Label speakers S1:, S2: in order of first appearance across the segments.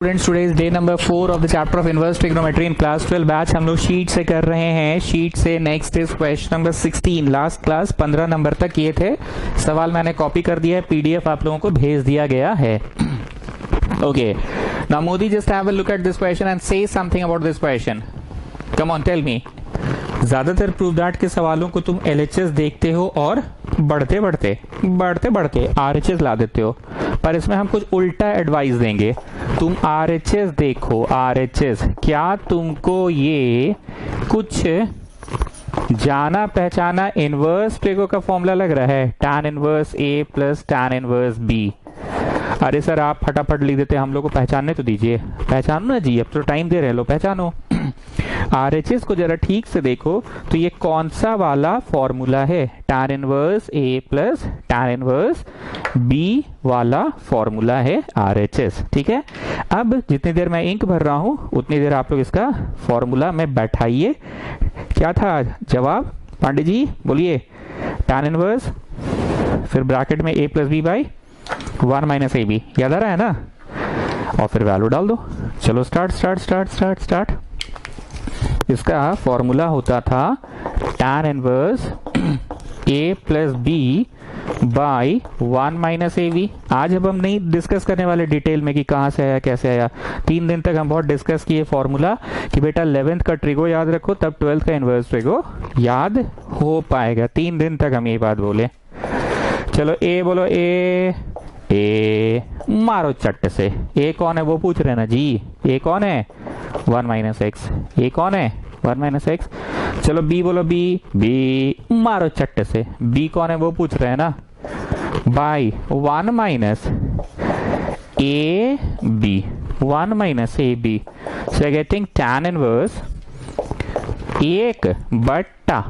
S1: Students, today is day number 4 of the chapter of inverse trigonometry in class 12 batch. हम लोग sheet से कर रहे हैं। शीट से next is question number 16। Last class 15 number तक किए थे। सवाल मैंने कॉपी कर दिया है, पीडीएफ आप लोगों को भेज दिया गया है। Okay, now Modi just have a look at this question and say something about this question. Come on, tell me. ज्यादातर प्रूफ दैट के सवालों को तुम एलएचएस देखते हो और बढ़ते बढ़ते आरएचएस ला देते हो, पर इसमें हम कुछ उल्टा एडवाइस देंगे। तुम आरएचएस देखो, आरएचएस क्या तुमको ये कुछ जाना पहचाना इनवर्स ट्रिगो का फॉर्मूला लग रहा है? tan inverse a plus tan inverse B. अरे सर आप फटाफट लिख देते, हम लोग को पहचानने तो दीजिए। पहचानो ना जी, अब तो टाइम दे रहे लो, पहचानो। आरएचएस को जरा ठीक से देखो तो ये कौन सा वाला फॉर्मूला है? tan inverse a plus tan inverse B वाला फॉर्मूला है आरएचएस। ठीक है, अब जितनी देर मैं इंक भर रहा हूं उतनी देर आप लोग इसका फॉर्मूला में बैठाइए। क्या था जवाब पांडे जी, बोलिए। tan इनवर्स फिर ब्रैकेट में a plus B by 1 minus A B, याद आ रहा है ना? और फिर वैल्यू डाल दो। चलो स्टार्ट। इसका फॉर्मूला होता था tan inverse a plus B by 1 minus A B. आज अब हम नहीं डिस्कस करने वाले डिटेल में कि कहां से आया कैसे आया। 3 दिन तक हम बहुत डिस्कस किए फॉर्मूला कि बेटा 11th का ट्रिगो याद रखो, तब 12th का इनवर्स ट्रिगो याद हो पाएगा। 3 दिन तक हम ये बात बोले। चलो ए बोलो, ए मारो चट्ट से। ए कौन है वो पूछ रहे ना जी? ए कौन है? 1 माइनस एक्स। ए कौन है? 1 माइनस एक्स। चलो बी बोलो, बी मारो चट्ट से। बी कौन है वो पूछ रहे हैं ना? By 1 minus A B, 1 minus A B. So getting tan inverse 1 बट्टा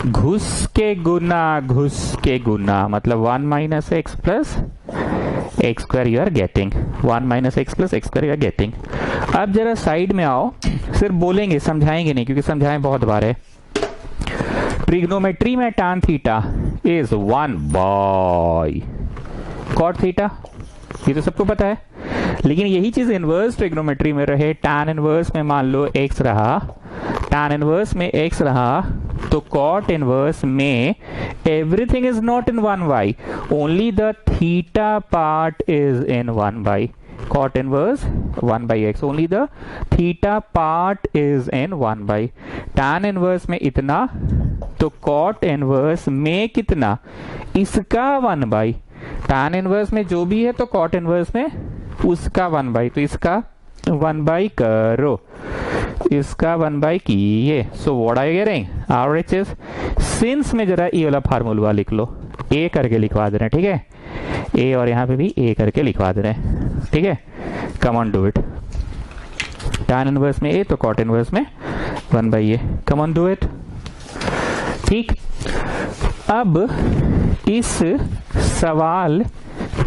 S1: घुस के गुना मतलब 1 minus X plus x square you are getting. 1 minus X plus x square you are getting. अब जरा साइड में आओ, सिर्फ बोलेंगे, समझाएंगे नहीं, क्योंकि समझाएं बहुत बार है। ट्रिग्नोमेट्री में tan theta is 1 by cot theta, ये तो सबको पता है। लेकिन यही चीज इनवर्स ट्रिग्नोमेट्री में रहे। tan इनवर्स में मान लो x रहा, tan इनवर्स में x रहा, तो cot इनवर्स में everything is not in 1 by, only the theta part is in 1 by. cot inverse 1 by x, only the theta part is in 1 by. tan inverse में इतना, तो cot inverse में कितना? इसका 1 बाई। tan इनवर्स में जो भी है तो cot इनवर्स में उसका 1 बाई, तो इसका 1 बाई करो, इसका 1 बाई किए। So what are you getting? RHS. Since में जरा ये वाला फार्मूला लिख लो, ए करके लिखवा दे रहे हैं, ठीक है? ए और यहां पे भी ए करके लिखवा दे रहे हैं, ठीक है? कम on do it. tan inverse में ए तो cot इनवर्स में 1 by A. Come on do it. ठीक, अब इस सवाल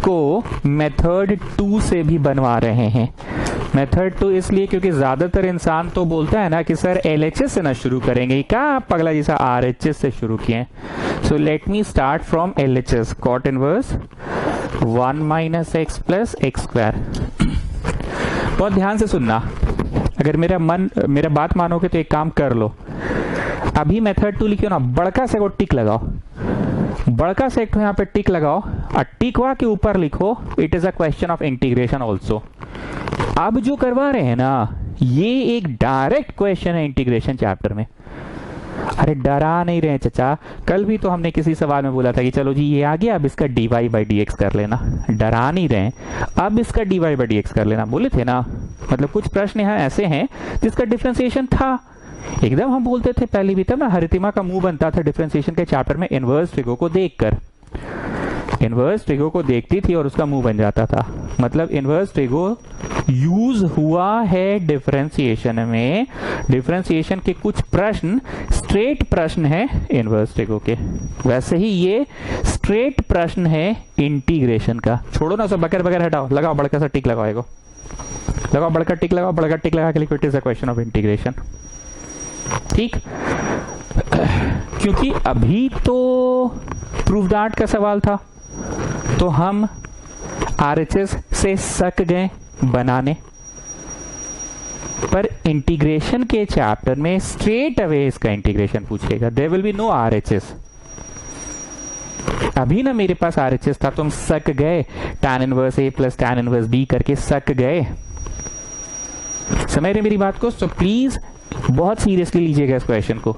S1: को मेथड 2 से भी बनवा रहे हैं। मेथड 2 इसलिए क्योंकि ज्यादातर इंसान तो बोलता है ना कि सर एलएचएस से ना शुरू करेंगे, क्या आप पगला जैसा आरएचएस से शुरू किए। So let me start from LHS. cot inverse 1 minus X plus x square. बहुत ध्यान से सुनना, अगर मेरा बात मानोगे तो एक काम कर लो, अभी मेथड 2 लिखियो ना, बड़का से को टिक लगाओ, बड़का से एक यहाँ पे टिक लगाओ और टिकवा के ऊपर लिखो it is a question of integration also. अब जो करवा रहे हैं ना, ये एक डायरेक्ट क्वेश्चन है इंटीग्रेशन चैप्टर में। अरे डरा नहीं रहे चचा, कल भी तो हमने किसी सवाल में बोला था कि चलो जी ये आ गया, अब इसका dy बाई dx कर लेना। डरा नहीं रहे, अब इसका dy बाई dx कर लेना बोले थे ना। मतलब कुछ प्रश्न यहाँ ऐसे हैं जिसका डिफरेंशिएशन था, एकदम हम बोलते थे पहले भी, तब ना हरितिमा का मुंह बनता था डिफरेंशिएशन के चैप्टर में इनवर्स ट्रिगो को देखकर। इनवर्स ट्रिगो को देखती थी और उसका मुंह बन जाता था। मतलब इनवर्स ट्रिगो यूज हुआ है डिफरेंशिएशन में। डिफरेंशिएशन के कुछ प्रश्न स्ट्रेट प्रश्न है इनवर्स ट्रिगो के, वैसे ही ये स्ट्रेट प्रश्न है इंटीग्रेशन का। छोड़ो ना सब बकर हटाओ, लगाओ बड़का सा टिक लगाओ, लगाओ बड़का टिक लगाओ, बड़का टिक लगा के लिखो it is a question of integration. ठीक, क्योंकि अभी तो प्रूफ दैट का सवाल था, तो हम आरएचएस से सक गए, बनाने, पर इंटीग्रेशन के चैप्टर में स्ट्रेट अवे इसका इंटीग्रेशन पूछेगा। There will be no RHS. अभी ना मेरे पास आरएचएस था, तुम सक गए tan inverse a plus tan inverse B करके सक गए। समझ रहे मेरी बात को? सो प्लीज बहुत सीरियसली लीजिएगा इस क्वेश्चन को,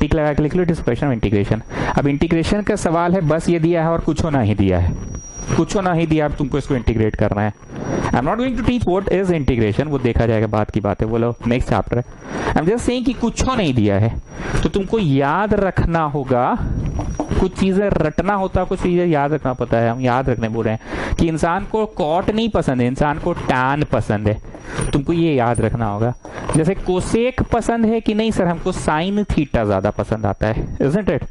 S1: टिक लगा के लिख लो, it is question of integration. अब इंटीग्रेशन का सवाल है, बस ये दिया है और कुछ ना ही दिया है, कुछ ना ही दिया, अब तुमको इसको इंटीग्रेट करना है। I am not going to teach what is integration, वो देखा जाएगा, बात की बात है, बोलो नेक्स्ट चैप्टर है। आई एम जस्ट सेइंग कि कुछ नहीं दिया है तो तुमको याद रखना होगा, कुछ चीजें रटना होता है, कुछ चीजें याद रखना पड़ता है। हम याद रखने बोल रहे हैं कि इंसान को कॉट नहीं पसंद है, इंसान को टैन पसंद है, तुमको ये याद रखना होगा। जैसे कोसेक पसंद है कि नहीं सर, हमको साइन थीटा ज्यादा पसंद आता है, इजंट इट?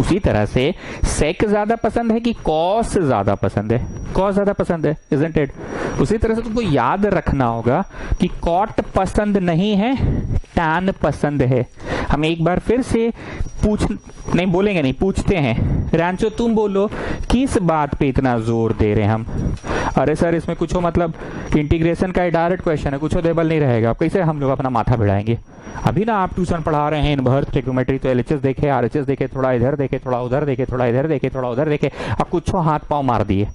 S1: उसी तरह से सेक ज्यादा पसंद है कि कॉस ज्यादा पसंद है? कॉस ज्यादा पसंद है, इजंट इट? उसी तरह से तुमको याद रखना होगा कि कॉट पसंद नहीं है, टैन पसंद है। हम एक बार फिर से नहीं बोलेंगे, नहीं पूछते हैं, रैंचो तुम बोलो किस बात पे इतना जोर दे रहे हैं हम? अरे सर इसमें कुछ हो, मतलब इंटीग्रेशन का डायरेक्ट क्वेश्चन है, कुछ देबल नहीं रहेगा, कैसे हम लोग अपना माथा भिड़ाएंगे? अभी ना आप ट्यूशन पढ़ा रहे हैं इनवर्स ट्रिग्नोमेट्री, तो एलएचएस देखे, आरएचएस देखे, थोड़ा इधर देखे, थोड़ा उधर देखे, थोड़ा इधर देखे, थोड़ा उधर देखे, अब कुछ हाथ पांव मार दिए।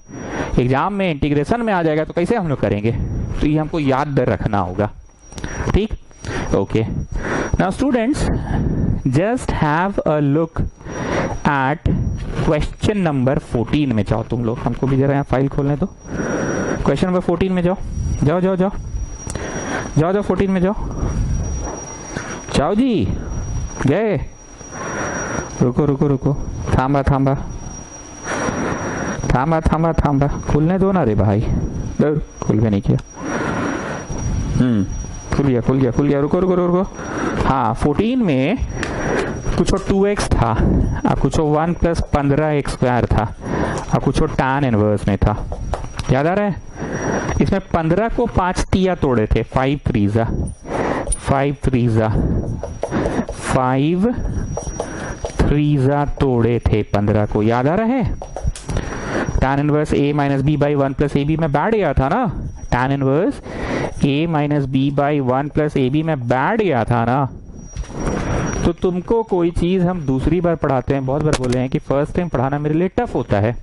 S1: एग्जाम में इंटीग्रेशन में आ जाएगा तो कैसे हम लोग करेंगे? तो ये हमको याद रखना होगा, ठीक? Okay, now students just have a look eight question number 14 में जाओ तुम लोग, हमको भी जरा यहाँ फाइल खोलने दो। क्वेश्चन नंबर 14 में जाओ, जाओ जाओ जाओ जाओ जाओ 14 में जाओ, जाओ जी, गए? रुको रुको रुको, थांबा थांबा थांबा थांबा थांबा, खुलने दो ना रे भाई, खुल भी नहीं किया। खुल गया खुल गया खुल गया, रुको रुको रुको। हाँ 14 में कुछ 2x था, और कुछ 1 प्लस 15x² था, और कुछ tan इनवर्स में था, याद आ रहा है? इसमें 15 को 5 तिया तोड़े थे, 5 3 तोड़े थे 15 को, याद आ रहा है? tan inverse a minus B by 1 plus A B में बैठ गया था ना, tan inverse a minus B by 1 plus A B में बैठ गया था ना। तो तुमको कोई चीज हम दूसरी बार पढ़ाते हैं, बहुत बार बोले हैं कि फर्स्ट टाइम पढ़ाना मेरे लिए टफ होता है।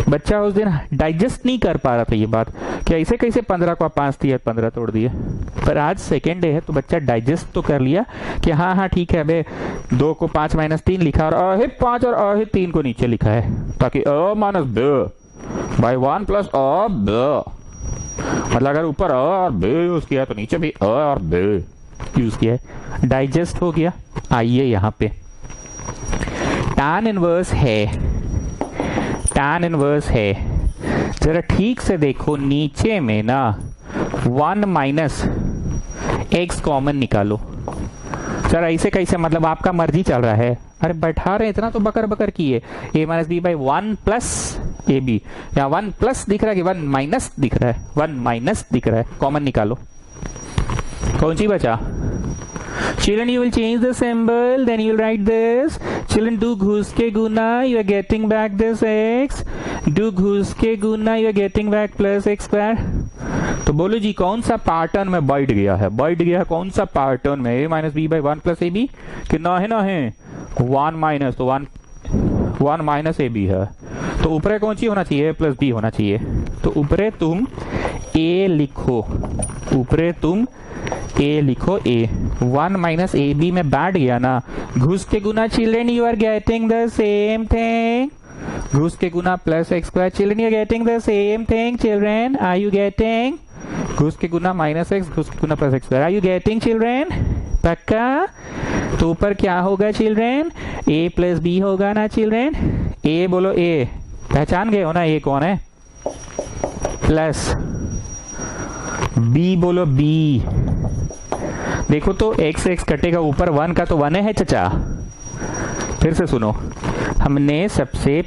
S1: बच्चा उस दिन डाइजेस्ट नहीं कर पा रहा था ये बात कि ऐसे कैसे 15 को 5 दिए 15 तोड़ दिए, पर आज सेकेंड डे है तो बच्चा डाइजेस्ट तो कर लिया कि हाँ हाँ ठीक है, बे 2 को 5 माइनस 3 लिखा और अहे 5 और अहे 3 को नीचे लिखा है, ताकि अ माइनस ब बाई 1 प्लस अ ब, मतलब अगर ऊपर अ और ब यूज किया तो नीचे भी अ और ब यूज किया है, डाइजेस्ट हो गया। आइए यहाँ पे tan इनवर्स है, tan इनवर्स है, जरा ठीक से देखो नीचे में ना 1 माइनस x कॉमन निकालो। सर ऐसे कैसे, मतलब आपका मर्जी चल रहा है? अरे बैठा रहे इतना तो बकर बकर किए, a minus B by 1 plus A B, या 1 प्लस दिख रहा है कि 1 माइनस दिख रहा है? 1 माइनस दिख रहा है, कॉमन निकालो। कौन सी बचा? Children, you will change the symbol, then you will write this. Children, do घुस के गुना, you are getting back this x. Do घुस के गुना, you are getting back plus x square. तो बोलो जी कौन सा पैटर्न में बैठ गया है? बैठ गया है कौन सा पैटर्न में? a minus B by 1 plus A b, कितना है ना है 1 माइनस, तो 1 माइनस ए बी है, तो ऊपर कौन सी होना चाहिए? a प्लस बी होना चाहिए। तो ऊपर तुम a लिखो, ऊपर तुम a लिखो, a 1 माइनस ए बी में बैठ गया ना, घुस के गुना children you are getting the same thing, घुस के गुना plus x square, children you are getting the same thing, children are you getting? घुस के गुना माइनस एक्स, घुस के गुना plus x square, are you getting children? पक्का? तो ऊपर क्या होगा चिल्ड्रन? a प्लस बी होगा ना चिल्ड्रन? a बोलो, a पहचान गए हो ना a कौन है? प्लस b बोलो b, देखो तो x x कटेगा, ऊपर 1 का तो 1 है चचा। फिर से सुनो, हमने सबसे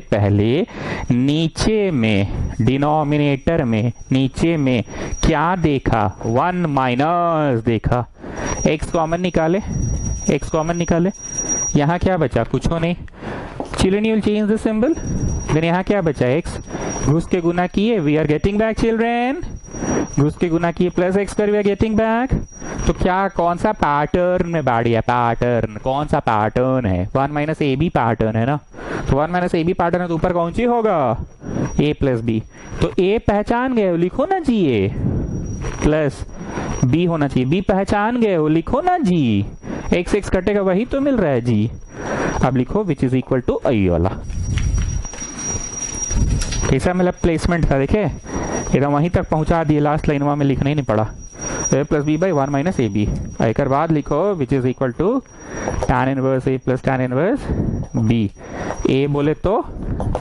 S1: पहले नीचे में डिनोमिनेटर में नीचे में क्या देखा? 1 माइनस देखा, x कॉमन निकाले, यहाँ क्या बचा? कुछ हो नहीं। Children you will change the symbol, then यहाँ क्या बचा? घुस के गुना किए, we are getting back children, घुस के गुना किए प्लस एक्स कर वी आर गेटिंग बैक। तो क्या कौन सा पैटर्न में बैठ गया, पैटर्न कौन सा पैटर्न है, 1 माइनस ए बी पैटर्न है ना, तो 1 माइनस ए बी पैटर्न है तो ऊपर कौन सी होगा, ए प्लस बी। तो ए पहचान गए हो लिखो ना जी, ए प्लस बी होना चाहिए, बी पहचान गए हो लिखो ना जी, एक्स एक्स कटेगा वही तो मिल रहा है जी। अब लिखो विच इज इक्वल टू आई वाला, कैसा मतलब प्लेसमेंट था देखे, ये तो वहीं तक पहुंचा दिए, लास्ट लाइन में लिखना ही नहीं पड़ा, a plus B by 1 minus A b. एक बाद लिखो which is equal to tan inverse a plus tan inverse b. A बोले तो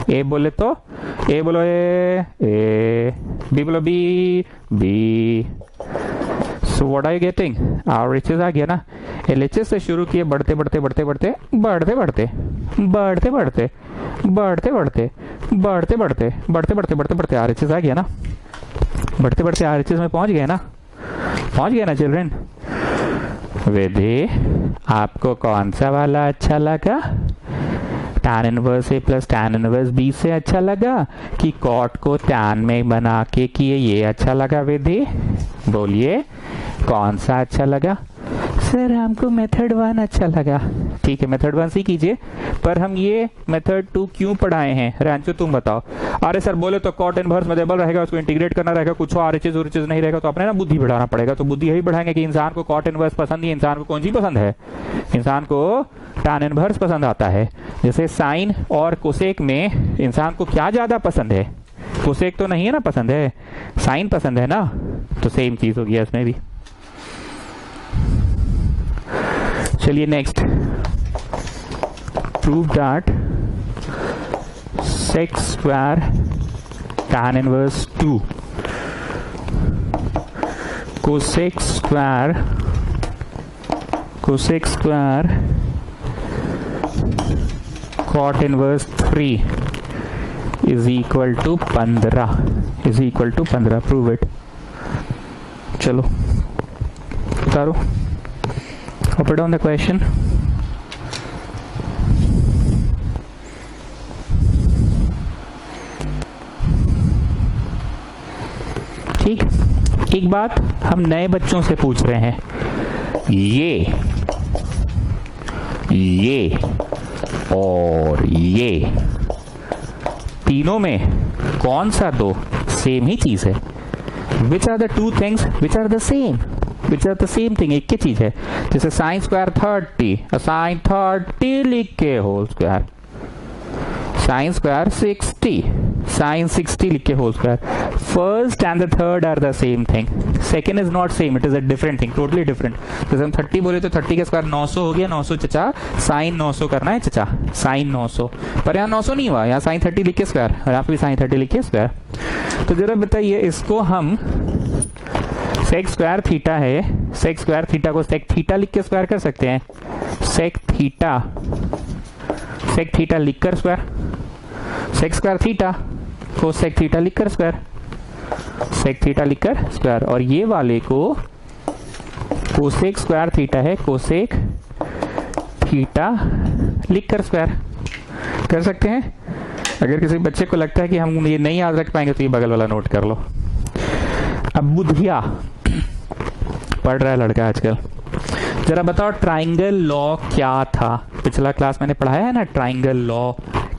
S1: ए बोले तो ए बोलो ए बी बोलो b b. So what are you getting, our h आ गया ना, एल एच से शुरू किए बढ़ते बढ़ते बढ़ते बढ़ते बढ़ते बढ़ते बढ़ते बढ़ते बढ़ते बढ़ते बढ़ते बढ़ते बढ़ते बढ़ते बढ़ते बढ़ते आर एच आ गया ना, बढ़ते बढ़ते आर एच में पहुंच गए ना, पहुंच गए ना चिल्ड्रन। विधि आपको कौन सा वाला अच्छा लगा, tan inverse a plus tan inverse B से अच्छा लगा कि कॉट को tan में बना के किए ये अच्छा लगा, विधि बोलिए कौन सा अच्छा लगा। सर हमको मेथड 1 अच्छा लगा, ठीक है मेथड 1 से कीजिए, पर हम ये मेथड 2 क्यों पढ़ाए हैं, रांचो तुम बताओ। अरे सर बोले तो कॉट इनवर्स मेथडेबल रहेगा, उसको इंटीग्रेट करना रहेगा, कुछ आरएचएस उरएचएस नहीं रहेगा, तो अपने ना बुद्धि बढ़ाना पड़ेगा। तो बुद्धि यही बढ़ाएंगे कि इंसान को कॉट इनवर्स पसंद ही, इंसान को कौन सी पसंद है, इंसान को tan इनवर्स पसंद आता है। जैसे साइन और कोसेक में इंसान को क्या ज्यादा पसंद है, कोसेक तो नहीं है ना पसंद है, साइन पसंद है ना, तो सेम चीज होगी इसमें भी। चलिए next, prove that sec square tan inverse 2 cosec square cot inverse 3 is equal to 15 prove it. चलो उतारो, copy down the question। ठीक, एक बात हम नए बच्चों से पूछ रहे हैं, ये और ये तीनों में कौन सा दो सेम ही चीज है, which are the two things which are the same, which are the same thing, एक ही चीज है। जैसे साइन स्क्वायर 30, साइन 30 लिख के whole square, sine square 60, sine 60 लिख के whole square. First and the third are the same thing, second is not same, it is a different thing, totally different. जैसे हम 30 बोले तो 30 का स्क्वायर 900 हो गया, 900 चचा, साइन 900 करना है चचा, साइन 900, पर यहाँ 900 नहीं हुआ, यहाँ साइन 30 लिख के स्क्वायर, और यहाँ पे साइन 30 लिख के स्क्वायर। तो जरा बताइए इसको हम सेक स्क्वायर थीटा है, सेक स्क्वायर थीटा को सेक थीटा लिख के स्क्वायर कर सकते हैं, सेक थीटा लिखकर स्क्वायर, सेक स्क्वायर थीटा को सेक थीटा लिखकर स्क्वायर, सेक थीटा लिखकर स्क्वायर, और ये वाले को कोसेक स्क्वायर थीटा है, कोसेक थीटा लिखकर स्क्वायर कर सकते हैं। अगर किसी बच्चे को लगता है कि हम ये नहीं याद रख पाएंगे तो ये बगल वाला नोट कर लो। अब बुधिया पढ़ रहा है लड़का आजकल, जरा बताओ ट्राइंगल लॉ क्या था, पिछला क्लास मैंने पढ़ाया है ना ट्राइंगल लॉ,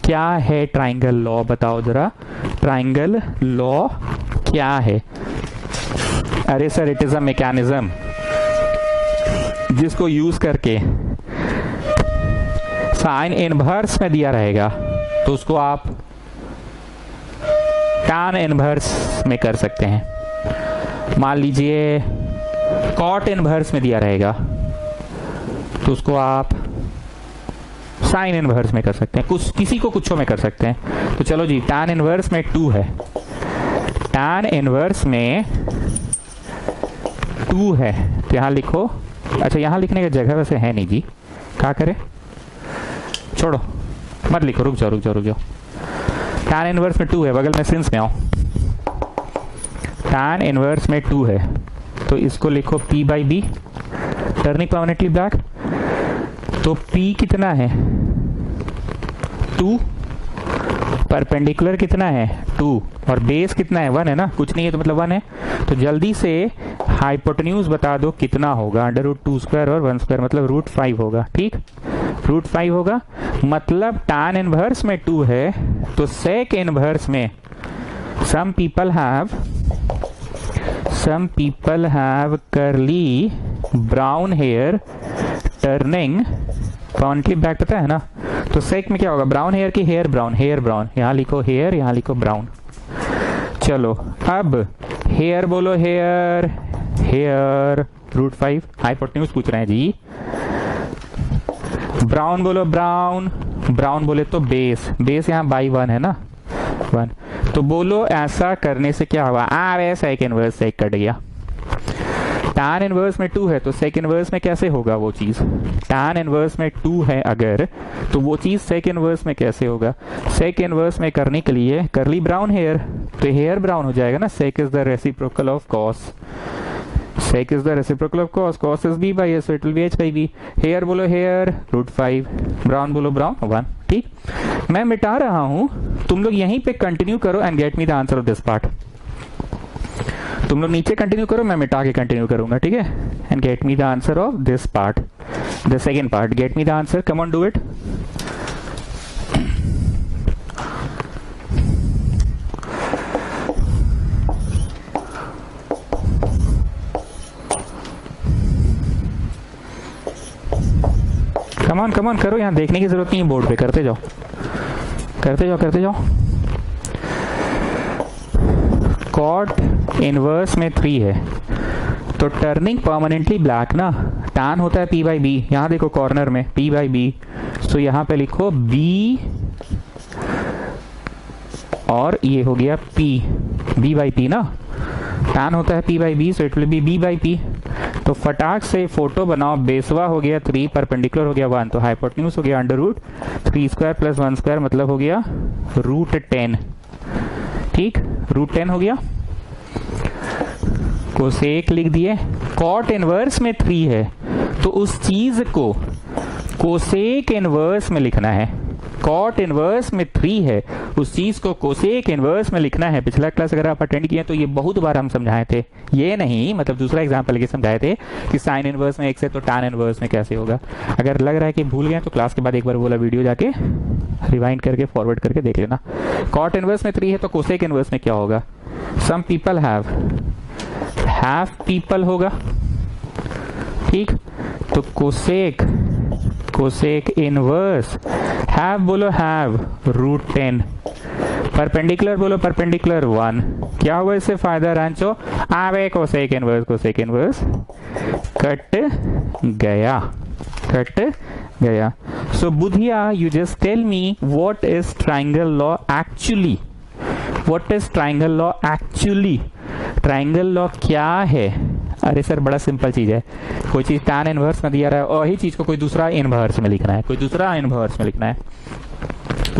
S1: क्या है ट्राइंगल लॉ, बताओ जरा ट्राइंगल लॉ क्या है। अरे sir it is a mechanism जिसको यूज करके साइन इनवर्स में दिया रहेगा तो उसको आप tan इनवर्स में कर सकते हैं। मान लीजिए कॉट इनवर्स में दिया रहेगा तो उसको आप साइन इनवर्स में कर सकते हैं, कुछ किसी को कुछों में कर सकते हैं। तो चलो जी tan इनवर्स में 2 है, tan इनवर्स में 2 है तो यहां लिखो, अच्छा यहां लिखने की जगह वैसे है नहीं जी, क्या करें, छोड़ो मत लिखो, रुक जाओ। tan इनवर्स में 2 है, बगल में सिंस में आओ, tan इनवर्स में 2 है तो इसको लिखो p by b, turning permanently back. तो p कितना है 2, परपेंडिकुलर कितना है 2 और बेस कितना है 1 है ना, कुछ नहीं है तो मतलब 1 है। तो जल्दी से हाइपोटेन्यूज बता दो कितना होगा, √2² और 1² मतलब √5 होगा। ठीक, √5 होगा। मतलब tan इनवर्स में 2 है तो sec इनवर्स में some people have curly brown hair turning permanently black, पता है ना। तो sec में क्या होगा, ब्राउन हेयर की हेयर ब्राउन, यहाँ लिखो हेयर, यहाँ लिखो ब्राउन। चलो अब हेयर बोलो, हेयर √5 हाइपोटेन्यूज पूछ रहे हैं जी। ब्राउन बोलो, ब्राउन बोले तो बेस यहाँ बाई 1 है ना, 1। तो बोलो ऐसा करने से क्या होगा, सेक इनवर्स सेक कट गया। tan इनवर्स में 2 है तो सेक इनवर्स में कैसे होगा वो चीज, tan इनवर्स में 2 है अगर, तो वो चीज सेक इनवर्स में कैसे होगा। सेक इनवर्स में करने के लिए करली ब्राउन हेयर, तो हेयर ब्राउन हो जाएगा ना। Sec is the reciprocal of cos, sec is the reciprocal of cos is b by a, so it will be h by b। Here बोलो here √5, brown बोलो brown 1। ठीक, मैं मिटा रहा हूं, तुम लोग यहीं पे कंटिन्यू करो and get me the answer of this part. तुम लोग नीचे कंटिन्यू करो, मैं मिटा के कंटिन्यू करूंगा, ठीक है। And get me the answer of this part, the second part, get me the answer, come on do it. Come on करो, यहाँ देखने की जरूरत नहीं है, बोर्ड पे करते जाओ। कॉट इनवर्स में 3 है तो टर्निंग परमानेंटली ब्लैक ना, tan होता है p by b, यहाँ देखो कॉर्नर में p by b, तो यहाँ पे लिखो b और ये हो गया b by p ना, tan होता है p by b, so it will be b by p। तो फटाक से फोटो बनाओ, बेसवा हो गया 3, परपेंडिकुलर हो गया 1, तो हाइपोटेन्यूज हो गया √3² + 1² मतलब हो गया √10। ठीक, √10 हो गया। कोसेक लिख दिए। कॉट इनवर्स में 3 है तो उस चीज को कोसेक इनवर्स में लिखना है। कॉट इनवर्स में 3 है, उस चीज को कोसेक इनवर्स में लिखना है। पिछला क्लास अगर आप अटेंड किए तो ये बहुत बार हम समझाए थे, ये नहीं मतलब दूसरा एग्जांपल लेके समझाए थे कि साइन इनवर्स में 1 है तो tan इनवर्स में कैसे होगा। अगर लग रहा है कि भूल गए तो क्लास के बाद एक बार बोला वीडियो जाके रिवाइंड करके फॉरवर्ड करके देख लेना। कॉट इनवर्स में 3 है तो कोसेक इनवर्स में क्या होगा, सम पीपल हैव पीपल होगा। ठीक, तो कोसेक इनवर्स हैव बोलो हैव √10, परपेंडिकुलर बोलो परपेंडिकुलर 1। क्या हुआ इससे फायदा रांचो, आवे कोसेक इनवर्स कट गया। So Budhiya, you just tell me what is triangle law actually, triangle law क्या है। अरे सर बड़ा सिंपल चीज है, कोई चीज tan इनवर्स में दिया रहा है और वही चीज को कोई दूसरा इनवर्स में लिखना है, कोई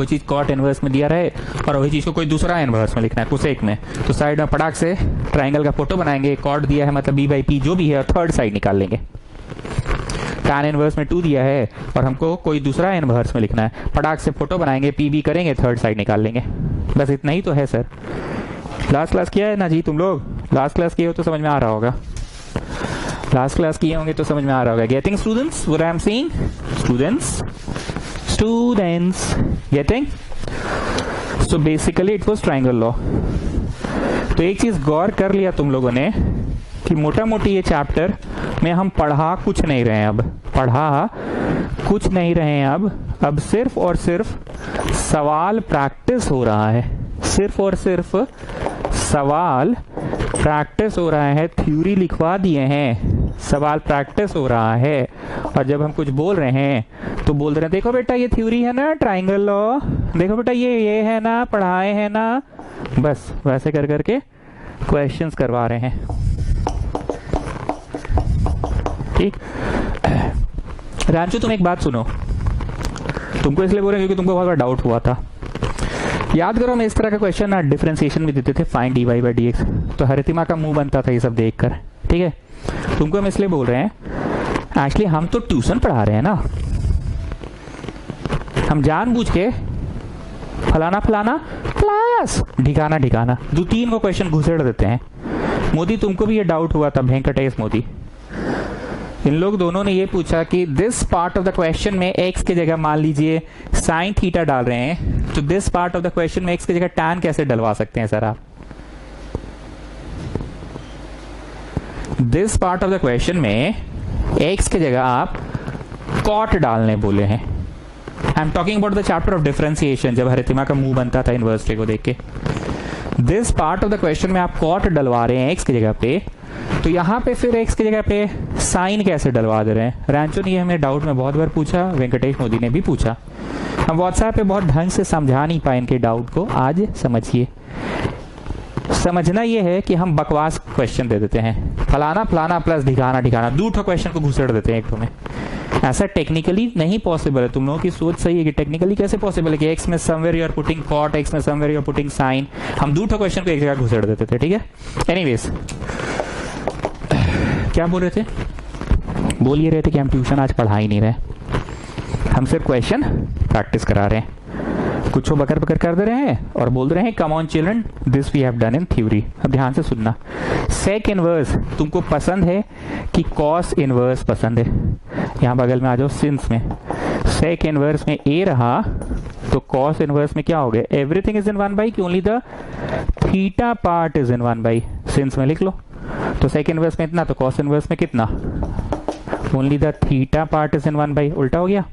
S1: चीज कॉट इनवर्स में दिया रहे और वही चीज को कोई दूसरा इनवर्स में लिखना है कोसेक में। तो साइड में पटाख से ट्राइंगल का फोटो बनाएंगे, कॉट दिया है मतलब b by p जो भी है, और थर्ड साइड निकाल लेंगे। tan इनवर्स में 2 दिया है और हमको कोई दूसरा इनवर्स में लिखना है, पटाख से फोटो बनाएंगे, pb करेंगे, थर्ड साइड निकाल लेंगे। बस इतना ही तो है सर। लास्ट क्लास किया है ना जी तुम लोग, लास्ट क्लास किए हो तो समझ में आ रहा होगा, लास्ट क्लास किए होंगे तो समझ में आ रहा होगा। Getting students what I am saying, students getting. So basically it was triangle law. तो एक चीज गौर कर लिया तुम लोगों ने कि मोटा मोटी ये चैप्टर में हम पढ़ा कुछ नहीं रहे हैं, अब सिर्फ और सिर्फ सवाल प्रैक्टिस हो रहा है, सवाल प्रैक्टिस हो रहा है। थ्योरी लिखवा दिए हैं, सवाल प्रैक्टिस हो रहा है। और जब हम कुछ बोल रहे हैं तो बोल रहे हैं देखो बेटा ये थ्योरी है ना ट्राइंगल लॉ, देखो बेटा ये है ना, पढ़ाए हैं ना, बस वैसे कर करके क्वेश्चंस करवा रहे हैं। ठीक, रांचू तुम एक बात सुनो, तुमको इसलिए बोल रहे हैं क्योंकि तुमको बहुत बड़ा डाउट हुआ था। याद करो मैं इस तरह का क्वेश्चन ना डिफरेंशिएशन में देते थे, फाइंड dy by dx, तो हरितिमा का मुंह बनता था ये सब देखकर। ठीक है, तुमको हम इसलिए बोल रहे हैं, एक्चुअली हम तो ट्यूशन पढ़ा रहे हैं ना, हम जानबूझ के फलाना फलाना प्लस ढिकाना ढिकाना। दो तीन को क्वेश्चन घुसेड़ देते हैं। मोदी तुमको भी ये डाउट हुआ था, वेंकटेश मोदी, इन लोग दोनों ने ये पूछा कि this part of the question में एक्स की जगह मान लीजिए साइन थीटा डाल रहे हैं, तो this part of the question में एक्स की जगह टैन कैसे डलवा सकते हैं सर आप? This part of the question में एक्स की जगह आप कॉट डालने बोले हैं। I am talking about the chapter of differentiation, जब हरितिमा का मुंह बनता था इनवर्स ट्री को देख के। This part of the question में आप कॉट डलवा रहे हैं एक्स की जगह पे, तो यहां पे फिर एक्स की जगह पे साइन कैसे डलवा दे रहे हैं? रैंचो ने ये हमें डाउट में बहुत बार पूछा, वेंकटेश मोदी ने भी पूछा। हम व्हाट्सएप पे बहुत ढंग से समझा नहीं पाए इनके डाउट को, आज समझिए। समझना ये है कि हम बकवास क्वेश्चन दे देते हैं, फलाना फलाना प्लस ढिकाना ढिकाना, दूठो क्वेश्चन को घुसेड़ देते हैं एक तो में। ऐसा टेक्निकली नहीं पॉसिबल है। तुम लोगों की सोच सही है कि टेक्निकली कैसे पॉसिबल है कि एक्स में somewhere you are putting cot, x में somewhere you are putting sine. हम दूठो क्वेश्चन को एक जगह घुसेड़ देते थे, ठीक है। एनीवेज, क्या बोल रहे थे? बोल ये रहे थे कि हम ट्यूशन आज पढ़ा ही नहीं रहे, हम सिर्फ क्वेश्चन प्रैक्टिस करा रहे हैं। कुछ बकर बकर कर दे रहे हैं और बोल रहे हैं come on children, this we have done in theory. अब ध्यान से सुनना, सेक इनवर्स तुमको पसंद है कि कॉस इनवर्स पसंद है? यहां बगल में आ जाओ, सिंस में सेक इनवर्स में ए रहा तो कॉस इनवर्स में क्या हो गया? एवरीथिंग इज इन 1/, कि only the theta part is in 1/। Since में लिख लो, तो सेक इनवर्स में इतना, तो कॉस इनवर्स में कितना? Only the theta part is in 1/। उल्टा हो गया।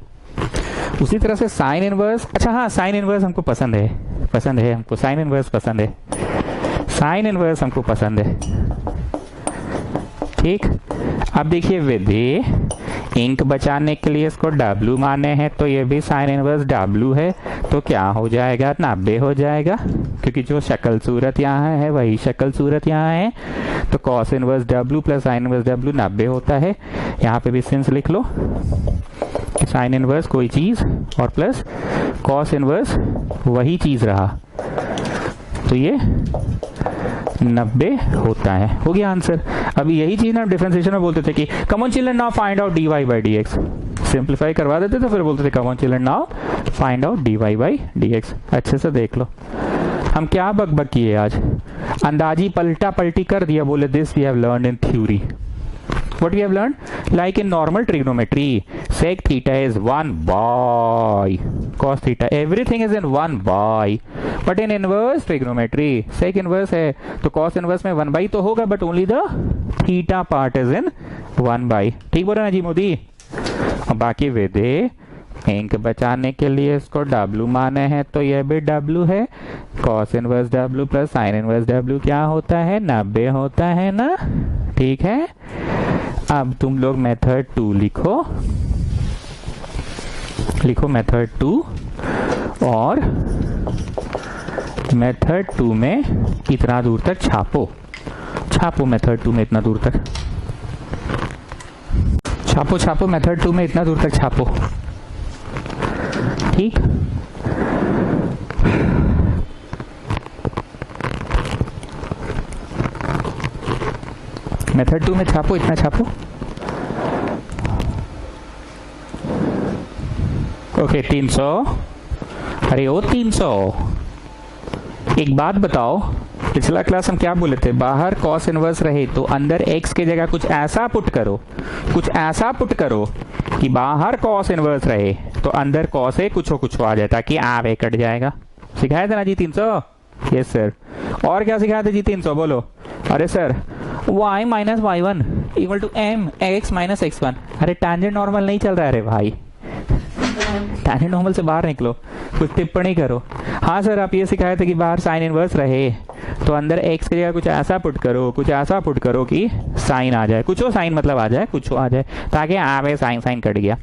S1: उसी तरह से साइन इनवर्स, अच्छा हाँ, साइन इनवर्स हमको पसंद है हमको साइन इनवर्स पसंद है, साइन इनवर्स हमको पसंद है, ठीक। अब देखिए विधि, इंक बचाने के लिए इसको W माने हैं, तो ये भी साइन इनवर्स W है, तो क्या हो जाएगा? 90 हो जाएगा, क्योंकि जो शक्ल सूरत यहाँ है वही शक्ल सूरत यहाँ है। तो cos inverse W plus sine inverse W 90 होता है। यहाँ पे भी सिंस लिख लो, साइन इनवर्स कोई चीज और प्लस कॉस इनवर्स वही चीज रहा, तो ये 90 होता है। हो गया आंसर। अभी यही चीज ना डिफरेंशिएशन में बोलते थे कि come on children now find out dy by dx। Simplify करवा देते थे, फिर बोलते थे कम on children now find out dy by dx। अच्छे से देख लो, हम क्या बकबक किए आज, अंदाजी पलटा पलटी कर दिया, बोले this we have learned in theory. What we have learned? Like in normal trigonometry, sec theta is 1/, cos theta, everything is in 1/. But in inverse trigonometry, sec inverse है तो cos inverse में 1/, तो होगा, but only the theta part is in 1/। ठीक बोल रहे ना जी मोदी? और बाकी विधि, इंक बचाने के लिए इसको W माने हैं, तो ये भी W है। cos inverse W plus sine inverse W क्या होता है? 90 होता है ना, ठीक है। अब तुम लोग मेथड 2 लिखो मेथड 2, और मेथड 2 में इतना दूर तक छापो मेथड 2 में इतना दूर तक छापो मेथड 2 में इतना दूर तक छापो, ठीक। मेथड 2 में छापो, इतना छापो। ओके 300। अरे ओ 300, एक बात बताओ, पिछला क्लास हम क्या बोले थे? बाहर कॉस इनवर्स रहे तो अंदर एक्स की जगह कुछ ऐसा पुट करो कि बाहर कॉस इनवर्स रहे तो अंदर कॉस है कुछ आ जाए, ताकि आप कट जाएगा। सिखाया था ना जी 300? Yes sir. और क्या सिखाया था जी 300? बोलो। अरे sir y minus y1 equal to m x minus x1। अरे टैंजेंट नॉर्मल नहीं चल रहा है रे भाई, टैंजेंट नॉर्मल से बाहर निकलो, कुछ टिप्पणी करो। हाँ सर, आप ये सिखाए थे कि बाहर साइन इनवर्स रहे तो अंदर x की जगह कुछ ऐसा पुट करो कि साइन आ जाए, कुछ साइन मतलब आ जाए, ताकि आवे साइन कट गया।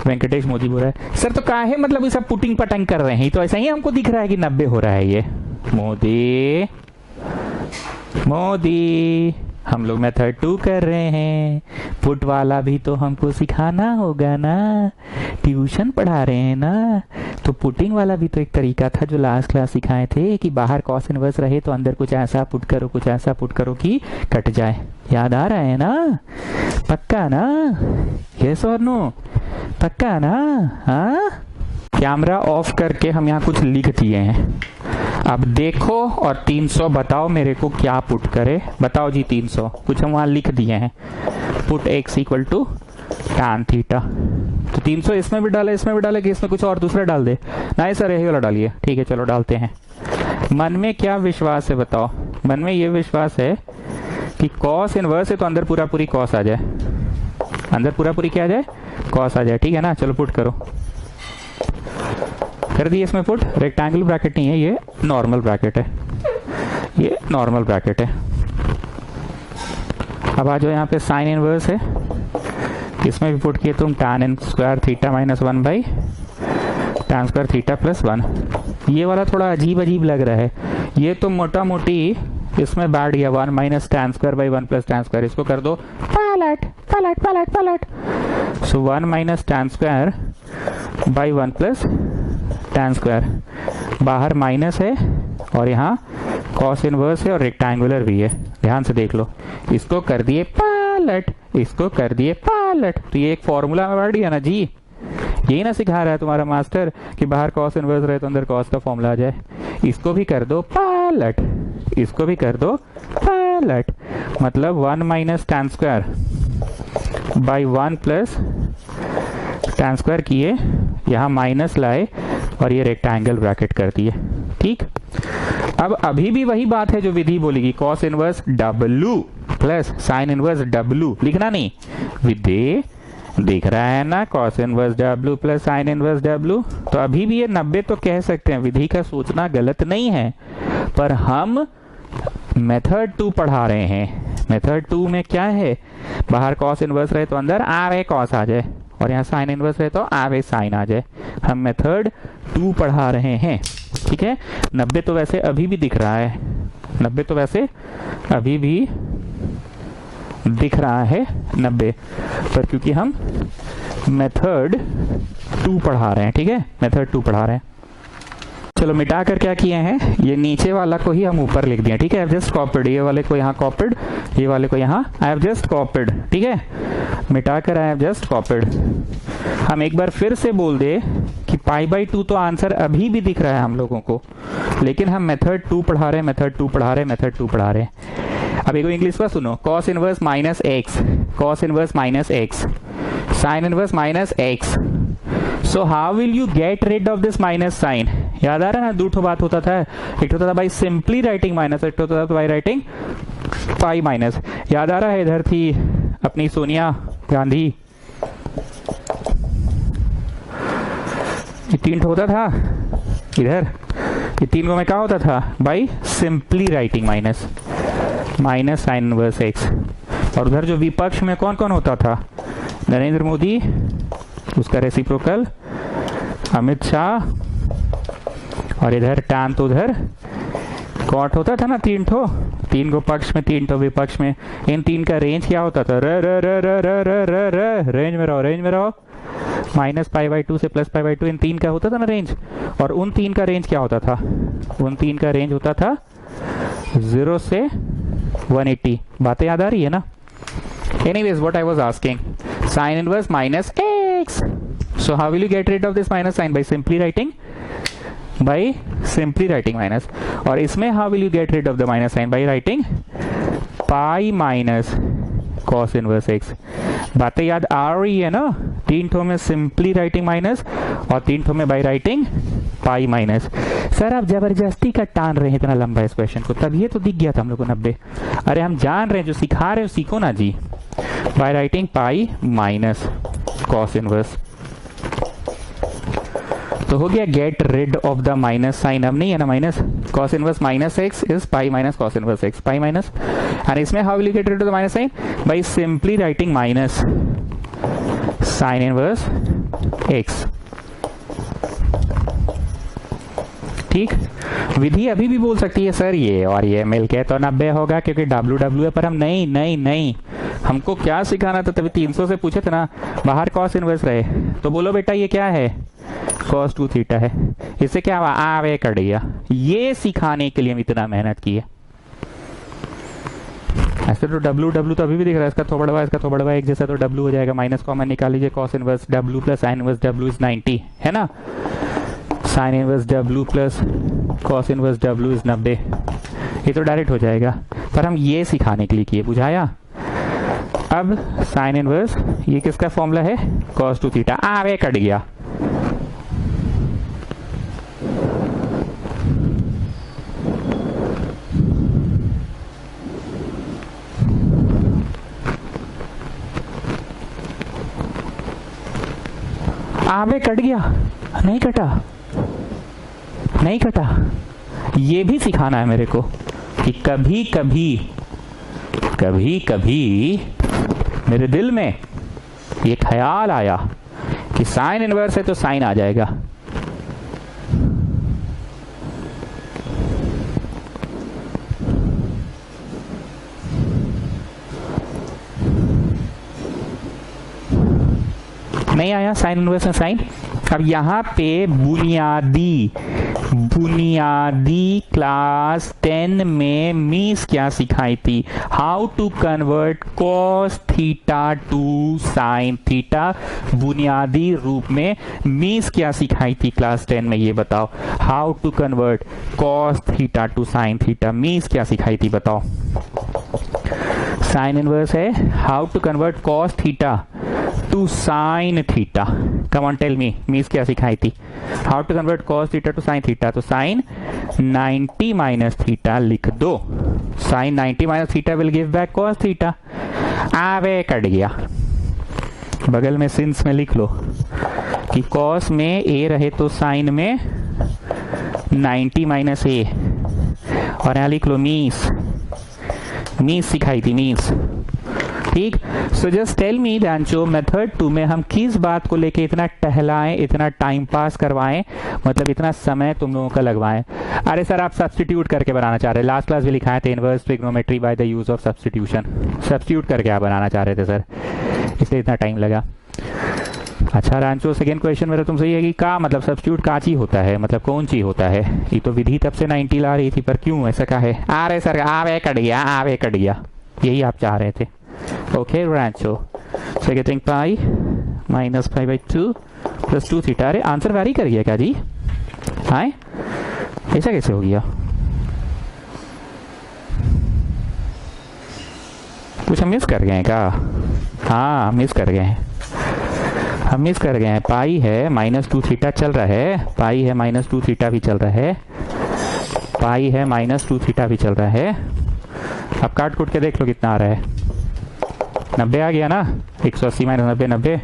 S1: वेंकटेश मोदी बोल रहा है सर, तो काहे मतलब ये सब पुटिंग पटंग कर रहे हैं, तो ऐसा ही हमको दिख रहा है कि 90 हो रहा है ये। मोदी हम लोग मेथड 2 कर रहे हैं, पुट वाला भी तो हमको सिखाना होगा ना, ट्यूशन पढ़ा रहे हैं ना, तो पुटिंग वाला भी तो एक तरीका था जो लास्ट क्लास सिखाए थे कि बाहर कॉस इनवर्स रहे तो अंदर कुछ ऐसा पुट करो कि कट जाए। याद आ रहा है ना? पक्का ना? यस और नो? पक्का ना? हाँ कैमरा ऑफ करके हम यहाँ कुछ लिख दिए हैं। अब देखो और 300 बताओ मेरे को क्या पुट करे। बताओ जी 300 कुछ हम वहाँ लिख दिए हैं। Put x equal to tan theta. तो 300 इसमें भी डाले, इसमें भी डाले कि इसमें कुछ और दूसरा डाल दे? नहीं सर यही वाला डालिए। ठीक है चलो डालते हैं। मन में क्या विश्वास है बताओ? मन में ये विश्वास है कि कॉस इनवर्स है तो अंदर पूरा पूरी कॉस आ जाए, अंदर पूरा पूरी क्या आ जाए? कॉस आ जाए। ठीक है ना? चलो पुट करो। कर दिए इसमें पुट। रेक्टेंगल ब्रैकेट नहीं है, ये नॉर्मल ब्रैकेट है, ये नॉर्मल ब्रैकेट है। अब आ जाओ यहाँ पे साइन इनवर्स है, इसमें भी पुट किए तुम tan n square theta minus 1 by tan square theta plus 1। ये वाला थोड़ा अजीब अजीब लग रहा है, ये तो मोटा मोटी इसमें बैठ गया 1 minus tan square by 1 plus tan square. इसको कर दो पलट पलट पलट पलट। सो 1 minus tan square by 1 plus tan square. बाहर माइनस है और यहाँ कॉस इनवर्स है और रेक्टेंगुलर भी है। ध्यान से देख लो, इसको कर दिए पलट, इसको कर दिए पलट। तो ये एक फॉर्मूला में बैठ गया ना जी। यही ना सिखा रहा है तुम्हारा मास्टर कि बाहर कॉस इनवर्स रहे तो अंदर कॉस का फॉर्मूला आ जाए। इसको भी कर दो पलट, इसको भी कर दो पलट। मतलब 1 minus tan square by 1 plus tan square किए, यहाँ माइनस लाए और ये रेक्टेंगल ब्रैकेट कर दिए। ठीक। अब अभी भी वही बात है जो विधि बोलेगी, cos inverse W plus sine inverse W। लिखना नहीं, विधि दिख रहा है ना, cos inverse W plus sine inverse W। तो अभी भी ये 90 तो कह सकते हैं, विधि का सोचना गलत नहीं है, पर हम मेथड 2 पढ़ा रहे हैं। मेथड 2 में क्या है? बाहर कॉस इनवर्स रहे तो अंदर आवे कॉस आ जाए, और यहाँ साइन इनवर्स रहे तो आवे साइन आ जाए। हम मेथड 2 पढ़ा रहे हैं। ठीक है। 90 तो वैसे अभी भी दिख रहा है, 90 तो वैसे अभी भी दिख रहा है 90, पर क्योंकि हम मेथड 2 पढ़ा रहे हैं। ठीक है, मेथड 2 पढ़ा रहे हैं। चलो मिटा कर क्या किए हैं, ये नीचे वाला को ही हम ऊपर लिख दिया। ठीक है, आई हैव जस्ट कॉपीड, ये वाले को यहाँ कॉपीड, ये वाले को यहाँ आई हैव जस्ट कॉपीड। ठीक है, मिटा कर आई हैव जस्ट कॉपीड। हम एक बार फिर से बोल दे कि π/2 तो आंसर अभी भी दिख रहा है हम लोगों को, लेकिन हम मेथड 2 पढ़ा रहे हैं, मेथड 2 पढ़ा रहे हैं, मेथड 2 पढ़ा रहे हैं। अब एक इंग्लिश में सुनो, cos inverse minus x, cos inverse minus x, sine inverse minus x. So how will you get rid of this minus sine? याद आ रहा है ना, 2 बात होता था, एक होता था बाई सिंपली राइटिंग माइनस, एक होता था बाई राइटिंग पाई माइनस। याद आ रहा है, इधर थी अपनी सोनिया गांधी, ये 3 होता था इधर, ये 3 में क्या होता था? By simply writing minus, minus sine inverse x. और उधर जो विपक्ष में कौन कौन होता था? नरेंद्र मोदी, उसका रेसिप्रोकल अमित शाह, और इधर टैन तो उधर कॉट होता था ना, 3 ठो, 3 को पक्ष में 3 ठो विपक्ष में। इन 3 का रेंज क्या होता था? र र र र र र र र रेंज में रहो, रेंज में रहो। माइनस π/2 से प्लस π/2, इन 3 का होता था ना रेंज। और उन 3 का रेंज क्या होता था? उन 3 का रेंज होता था 0 से 180। बातें याद आ रही है ना? Anyways, what I was asking, sin inverse minus x. So how will you get rid of this minus sign? By simply writing, by simply writing minus. और इसमें how will you get rid of the minus sign? By writing pi minus cos inverse x. बातें याद आ रही है ना? 3 ठो में simply writing minus और 3 ठो में by writing pi minus. Sir आप जबरदस्ती का टान रहे हैं इतना लंबा इस क्वेश्चन को, तब ये तो दिख गया था हम लोग को 90। अरे हम जान रहे हैं, जो सिखा रहे हो सीखो ना जी। By writing pi minus cos inverse, तो हो गया get rid of the minus sign. अब नहीं है ना minus, cos inverse minus x is pi minus cos inverse x, pi minus. And इसमें how will you get rid of the minus sign? By simply writing minus sine inverse x. ठीक, विधि अभी भी बोल सकती है सर ये और ये मिलके तो 90 होगा क्योंकि W है, पर हम नहीं नहीं नहीं, हमको क्या सिखाना था? तभी 300 से पूछे थे ना, बाहर कॉस इनवर्स रहे तो बोलो बेटा ये क्या है? cos 2 थीटा है। इससे क्या हुआ? आवे कर दिया। ये सिखाने के लिए हम इतना मेहनत की है। ऐसे तो W तो अभी भी दिख रहा है, इसका थोड़ा बड़ा, इसका थोड़ा बड़ा एक जैसा, तो W हो जाएगा। माइनस कॉमन निकाल लीजिए, cos inverse W plus sin inverse W is 90 है ना। Sine inverse W plus cos inverse W is 90। ये तो डायरेक्ट हो जाएगा, पर हम ये सिखाने के लिए किए, बुझाया। अब साइन इनवर्स, ये किसका फॉर्मूला है, कॉस टू थीटा। आवे कट गया। आवे कट गया, नहीं कटा, नहीं कटा। ये भी सिखाना है मेरे को कि कभी कभी मेरे दिल में ये ख्याल आया कि साइन इनवर्स है तो साइन आ जाएगा। नहीं आया साइन इनवर्स में साइन। अब यहां पे बुनियादी क्लास 10 में मीस क्या सिखाई थी, how to convert cos theta to sine theta. बुनियादी रूप में मीस क्या सिखाई थी क्लास 10 में, ये बताओ। How to convert cos theta to sine theta, miss क्या सिखाई थी बताओ। साइन इनवर्स है, how to convert cos theta to sine theta. Come on tell me, miss क्या सिखाई थी, how to convert cos theta to sine theta. तो sine 90 minus theta लिख दो, sine 90 minus theta will give back cos theta. आवे कट गया, बगल में सिंस में लिख लो कि कॉस में ए रहे तो साइन में 90 माइनस ए, और यहां लिख लो मीस, मीस सिखाई थी मीस, ठीक। सो जस्ट टेल मी ध्यानचो, मेथड 2 में हम किस बात को लेके इतना टहलाएं, इतना टाइम पास करवाएं, मतलब इतना समय तुम लोगों का लगवाएं। अरे सर आप सब्स्टिट्यूट करके बनाना चाह रहे, लास्ट क्लास भी लिखाए थे inverse trigonometry by the use of substitution. Substitute करके आप बनाना चाह रहे थे सर, इसलिए इतना टाइम लगा। अच्छा रांचो, सेकेंड क्वेश्चन मेरा तुमसे ये है कि का मतलब सब्स्टिट्यूट का चीज होता है, मतलब कौन चीज होता है। ये तो विधि तब से 90 ला रही थी, पर क्यों ऐसा का है। अरे सर आवे कट गया, आवे कट गया, यही आप चाह रहे थे। Okay, Rancho. So getting pi minus pi by 2 plus 2 theta. अरे आंसर वैरी कर गया क्या जी, हाँ ऐसा कैसे हो गया, कुछ हम मिस कर गए हैं क्या। हाँ मिस कर गए हैं, हम मिस कर गए हैं। पाई है माइनस 2 थीटा चल रहा है, पाई है माइनस 2 थीटा भी चल रहा है, पाई है माइनस 2 थीटा भी चल रहा है। अब काट कूट के देख लो कितना आ रहा है, 90 आ गया ना, 180 माइनस 90 90।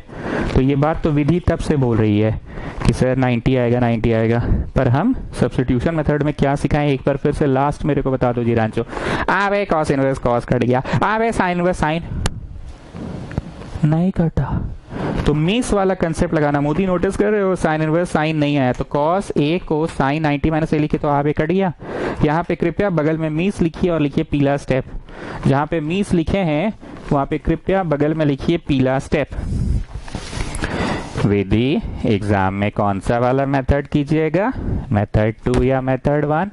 S1: तो ये बात तो विधि तब से बोल रही है कि सर 90 आएगा 90 आएगा, पर हम सब्स्टिट्यूशन मेथड में क्या सिखाएं, एक बार फिर से लास्ट मेरे को बता दो जी रांचो। आवे कॉस इनवर्स कॉस कट गया, आवे साइन इनवर्स साइन नहीं कटा। तो मीस वाला कंसेप्ट लगाना, मोदी नोटिस कर रहे हो, साइन इनवर्स साइन नहीं आया तो कॉस ए को साइन 90 माइनस ए लिखे तो आवे कट गया। यहाँ पे कृपया बगल में मीस लिखिए और लिखिए पीला स्टेप, जहां पे मीस लिखे हैं वहां पे कृपया बगल में लिखिए पीला स्टेप। विधि एग्जाम में कौन सा वाला मेथड कीजिएगा, मेथड 2 या मेथड 1।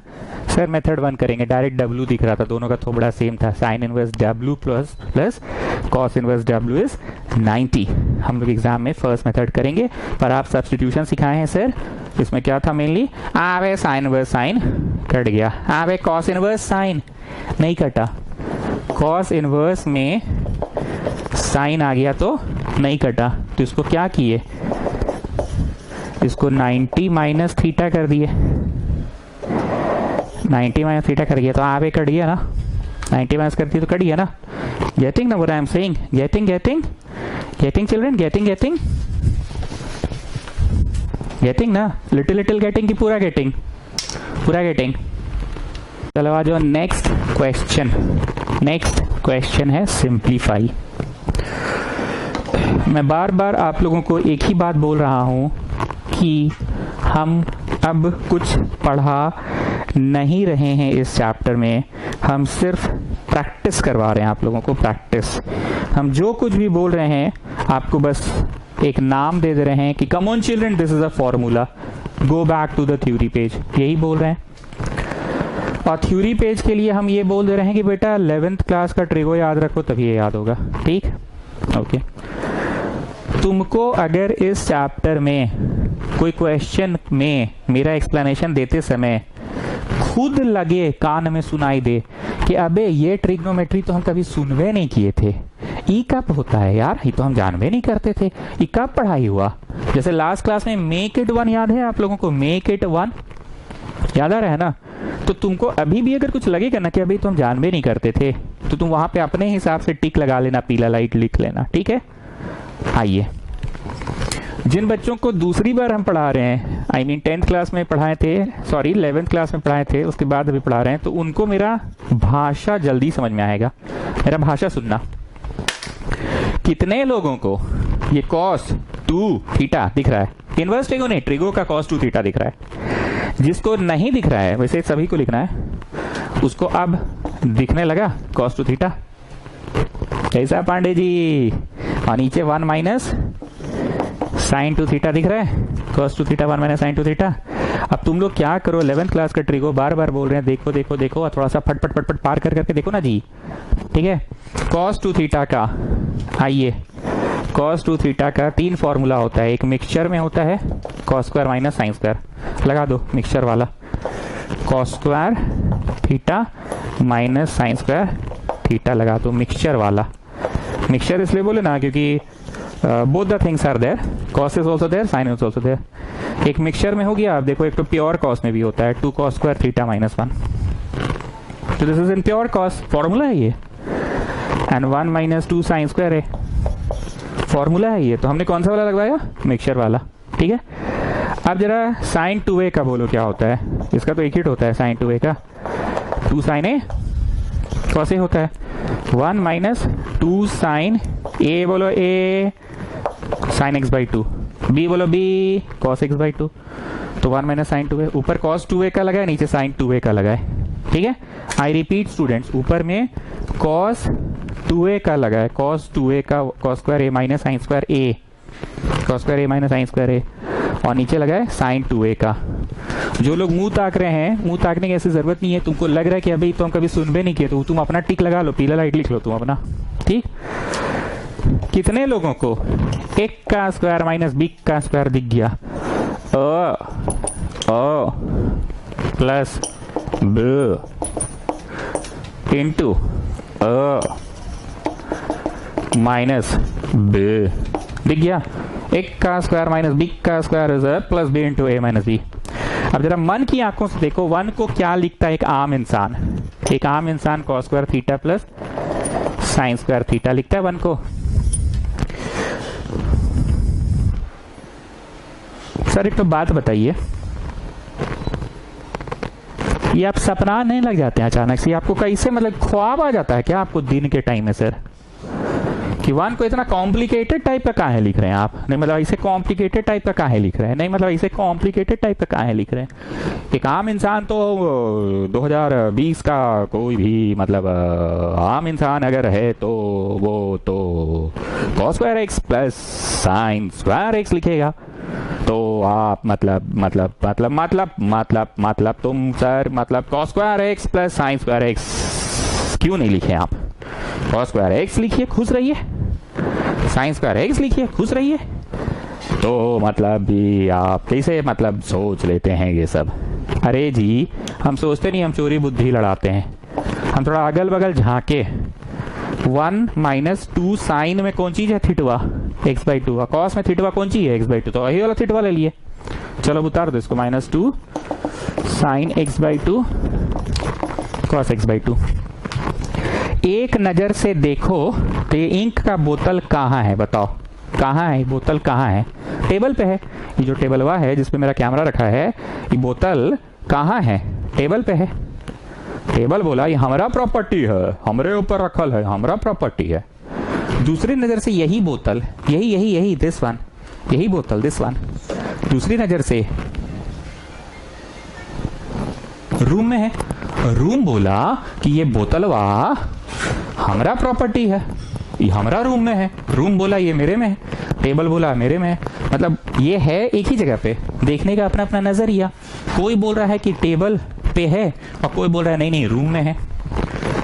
S1: सर मेथड 1 करेंगे, डायरेक्ट W दिख रहा था, दोनों का थोड़ा सेम था, sine inverse W plus cos inverse W is 90। हम लोग एग्जाम में फर्स्ट मेथड करेंगे, पर आप सब्स्टिट्यूशन सिखाए हैं सर, इसमें क्या था मेनली, आवे साइन इनवर्स साइन कट गया, आवे कॉस इनवर्स साइन नहीं कटा, कॉस इनवर्स में साइन आ गया तो नहीं कटा। तो इसको क्या किए, इसको 90 माइनस थीटा कर दिए, 90 माइनस थीटा कर दिया तो आवे कट गया ना, 90 माइनस कर दिया तो कट गया ना। गेटिंग ना what I am saying, getting getting getting children, getting getting getting ना, लिटिल लिटिल गेटिंग की पूरा गेटिंग, पूरा गेटिंग। चलो आ जाओ नेक्स्ट क्वेश्चन। नेक्स्ट क्वेश्चन है सिंप्लीफाई। मैं बार बार आप लोगों को एक ही बात बोल रहा हूं कि हम अब कुछ पढ़ा नहीं रहे हैं इस चैप्टर में, हम सिर्फ प्रैक्टिस करवा रहे हैं आप लोगों को, प्रैक्टिस। हम जो कुछ भी बोल रहे हैं आपको बस एक नाम दे रहे हैं कि come on children this is a formula, go back to the theory page, यही बोल रहे हैं। और थ्योरी पेज के लिए हम ये बोल दे रहे हैं कि बेटा 11th क्लास का ट्रिगो याद रखो तभी ये याद होगा, ठीक। ओके तुमको अगर इस चैप्टर में कोई क्वेश्चन में मेरा एक्सप्लेनेशन देते समय खुद लगे, कान में सुनाई दे कि अबे ये ट्रिग्नोमेट्री तो हम कभी सुनवे नहीं किए थे, ई कब होता है यार, ये तो हम जानवे नहीं करते थे, ये कब पढ़ाई हुआ। जैसे लास्ट क्लास में मेक इट वन याद है आप लोगों को, मेक इट वन याद आ रहा है ना। तो तुमको अभी भी अगर कुछ लगेगा ना कि अभी तो हम जानवे नहीं करते थे, तो तुम वहां पे अपने हिसाब से टिक लगा लेना, पीला लाइट लिख लेना, ठीक है। आइए, जिन बच्चों को दूसरी बार हम पढ़ा रहे हैं, आई मीन 10th क्लास में पढ़ाए थे, सॉरी 11th क्लास में पढ़ाए थे, उसके बाद अभी पढ़ा रहे हैं, तो उनको मेरा भाषा जल्दी समझ में आएगा। मेरा भाषा सुनना। कितने लोगों को ये cos 2 थीटा दिख रहा है? इनवर्स ट्रिगो नहीं, ट्रिगो का cos 2 थीटा दिख रहा है। जिसको नहीं दिख रहा है, वैसे सभी को लिखना है, उसको अब दिखने लगा cos 2 थीटा। कैसा पांडे जी? और नीचे 1 माइनस साइन 2 थीटा दिख रहा है, cos 2 theta 1 minus sine 2 theta. अब तुम लोग क्या करो, 11th क्लास का ट्रिगो बार बार बोल रहे हैं, देखो देखो देखो, और थोड़ा सा फटफट फटफट पार कर करके देखो ना जी, ठीक है। cos 2 थीटा का, आइए, cos 2 थीटा का 3 फॉर्मूला होता है। एक मिक्सचर में होता है cos square minus sine square, लगा दो मिक्सचर वाला, cos square theta minus sine square theta लगा दो, मिक्सचर वाला। मिक्सचर इसलिए बोले ना क्योंकि both the things are there, cos is also there, sine is also there. एक मिक्सचर में हो गया। आप देखो, एक तो प्योर cos में भी होता है 2 cos स्क्वायर थीटा माइनस 1, तो this is in pure cos, formula है ये। एंड 1 माइनस 2 साइन स्क्वायर है, फॉर्मूला है ये। तो हमने कौन सा वाला लगवाया? मिक्सचर वाला, ठीक है। अब जरा साइन 2a का बोलो क्या होता है? इसका तो एक हिट होता है साइन 2a का, 2 साइन ए cos ए होता है। 1 माइनस 2 साइन ए, बोलो ए, साइन x बाई 2, बी बोलो बी, cos x बाई 2, तो 1 माइनस साइन 2a, ऊपर cos 2a का लगा है, नीचे साइन 2a का लगा है, ठीक है। आई रिपीट स्टूडेंट्स, ऊपर में cos 2a का लगा है, cos 2a का cos square a minus sine square a, cos square a minus sine square a, और नीचे लगा है साइन 2a का। जो लोग मुंह ताक रहे हैं, मुंह ताकने की ऐसी जरूरत नहीं है। तुमको लग रहा है कि अभी तो हम कभी सुनबे नहीं किए, तो तुम अपना टिक लगा लो, पीला लाइट लिख लो तुम अपना, ठीक। कितने लोगों को एक का स्क्वायर माइनस बी का स्क्वायर दिख गया? A plus b into a minus b दिख गया। एक का स्क्वायर माइनस बी का square is plus b into a minus b. अब जरा मन की आंखों से देखो, 1 को क्या लिखता है एक आम इंसान? एक आम इंसान cos square theta plus sign square theta लिखता है 1 को। सर एक तो बात बताइए, ये आप सपना नहीं लग जाते हैं अचानक से? आपको कैसे, मतलब ख्वाब आ जाता है क्या आपको दिन के टाइम में सर, कि 1 को इतना कॉम्प्लिकेटेड टाइप का काहे लिख रहे हैं आप? नहीं मतलब ऐसे कॉम्प्लिकेटेड टाइप का काहे लिख रहे हैं? नहीं मतलब ऐसे कॉम्प्लिकेटेड टाइप का काहे लिख रहे हैं? एक आम इंसान तो 2020 का कोई भी मतलब आम इंसान अगर है तो वो तो cos square x plus sine square x लिखेगा। तो आप मतलब तुम सर मतलब cos square x plus sine square x क्यों नहीं लिखे आप? cos स्क्वायर एक्स लिखिए, खुश रहिए, साइन स्क्वायर एक्स लिखिए, खुश रहिए। तो मतलब भी आप कैसे मतलब सोच लेते हैं ये सब? अरे जी, हम सोचते नहीं, हम चोरी बुद्धि लड़ाते हैं। हम थोड़ा अगल बगल झांके। 1 माइनस 2 साइन में कौन चीज है? थीटवा, x बाई 2। कॉस में थीटवा कौन चीज है? x by 2। तो वही वाला थीटवा ले लिए। चलो अब उतार दो इसको, minus 2 sine x by 2 cos x by 2। एक नजर से देखो तो ये इंक का बोतल कहाँ है? बताओ कहाँ है? बोतल कहाँ है? टेबल पे है। ये जो टेबल हुआ है जिसपे मेरा कैमरा रखा है, ये बोतल कहाँ है? टेबल पे है। टेबल बोला ये हमारा प्रॉपर्टी है, हमरे ऊपर रखल है, हमारा प्रॉपर्टी है। दूसरी नजर से यही बोतल, यही दिस वन, यही बोतल दिस वन, दूसरी नजर से रूम में है। रूम बोला कि ये बोतलवा हमारा प्रॉपर्टी है, ये हमारा रूम में है। रूम बोला ये मेरे में है, टेबल बोला मेरे में है। मतलब ये है एक ही जगह पे, देखने का अपना अपना नजरिया। कोई बोल रहा है कि टेबल पे है और कोई बोल रहा है नहीं रूम में है।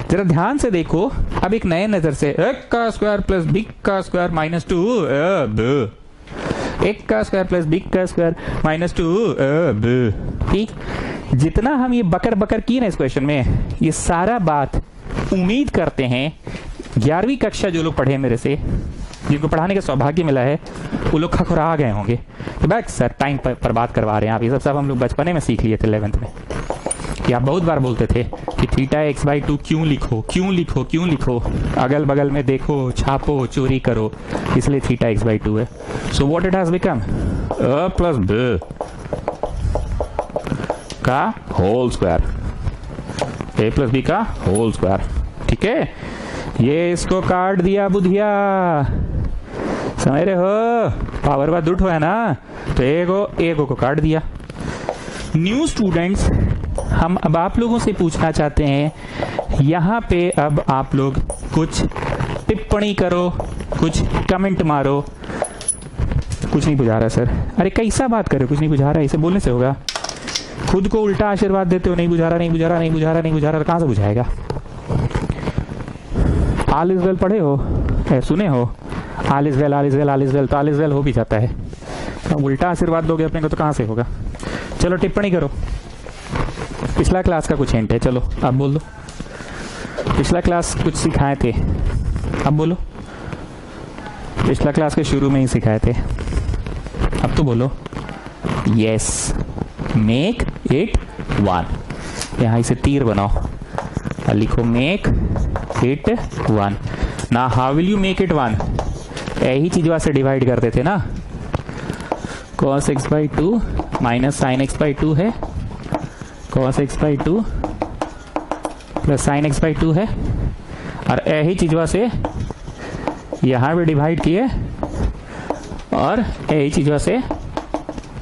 S1: जरा ध्यान से देखो। अब एक नए नजर से, एक का स्क्वायर प्लस बी का स्क्वायर माइनस 2, एक का स्क्वायर प्लस बी का स्क्वायर माइनस 2 ठीक। जितना हम ये बकर बकर किए ना इस क्वेश्चन में, ये सारा बात उम्मीद करते हैं 11वीं कक्षा जो लोग पढ़े मेरे से, जिनको पढ़ाने का सौभाग्य मिला है, वो लोग खखुरा गए होंगे तो बस सर टाइम पर बात करवा रहे हैं आप। ये सब हम लोग बचपने में सीख लिए थे 11th में, कि आप बहुत बार बोलते थे कि थीटा x/2 क्यों लिखो, क्यों लिखो, क्यों लिखो, अगल बगल में देखो, छापो, चोरी करो, इसलिए थीटा x/2 है। So what it has become, a plus b का whole square, a plus b का होल स्क्वायर। ठीक है, ये इसको काट दिया बुधिया, समझ रहे हो, पावर बात उठ है ना, तो एक को काट दिया। न्यू स्टूडेंट्स, हम अब आप लोगों से पूछना चाहते हैं, यहाँ पे अब आप लोग कुछ टिप्पणी करो, कुछ कमेंट मारो। कुछ नहीं बुझा रहा सर, अरे कैसा बात करे, कुछ नहीं बुझा रहा, इसे बोलने से होगा। खुद को उल्टा आशीर्वाद देते हो, नहीं बुझा रहा, नहीं बुझा रहा, नहीं बुझा रहा, नहीं बुझा रहा, कहां से बुझाएगा। ऑल इज वेल पढ़े हो, सुने हो, all is well, all is well, all is well, तो ऑल इज वेल हो भी जाता है। तो उल्टा आशीर्वाद दोगे अपने को तो कहां से होगा। चलो टिप्पणी करो, पिछला क्लास का कुछ हिंट है, चलो आप बोल दो। पिछला क्लास कुछ सिखाए थे, अब बोलो। पिछला क्लास के शुरू में ही सिखाए थे, अब तो बोलो। यस, मेक इट 1, यहां इसे तीर बनाओ और लिखो मेक इट 1। ना how will you make it 1, यही चीज से डिवाइड करते थे ना, cos x/2 minus sign x/2 है, cos x/2 plus sign x/2 है, और यही चीजवा से यहां भी डिवाइड किए और यही चीजवा से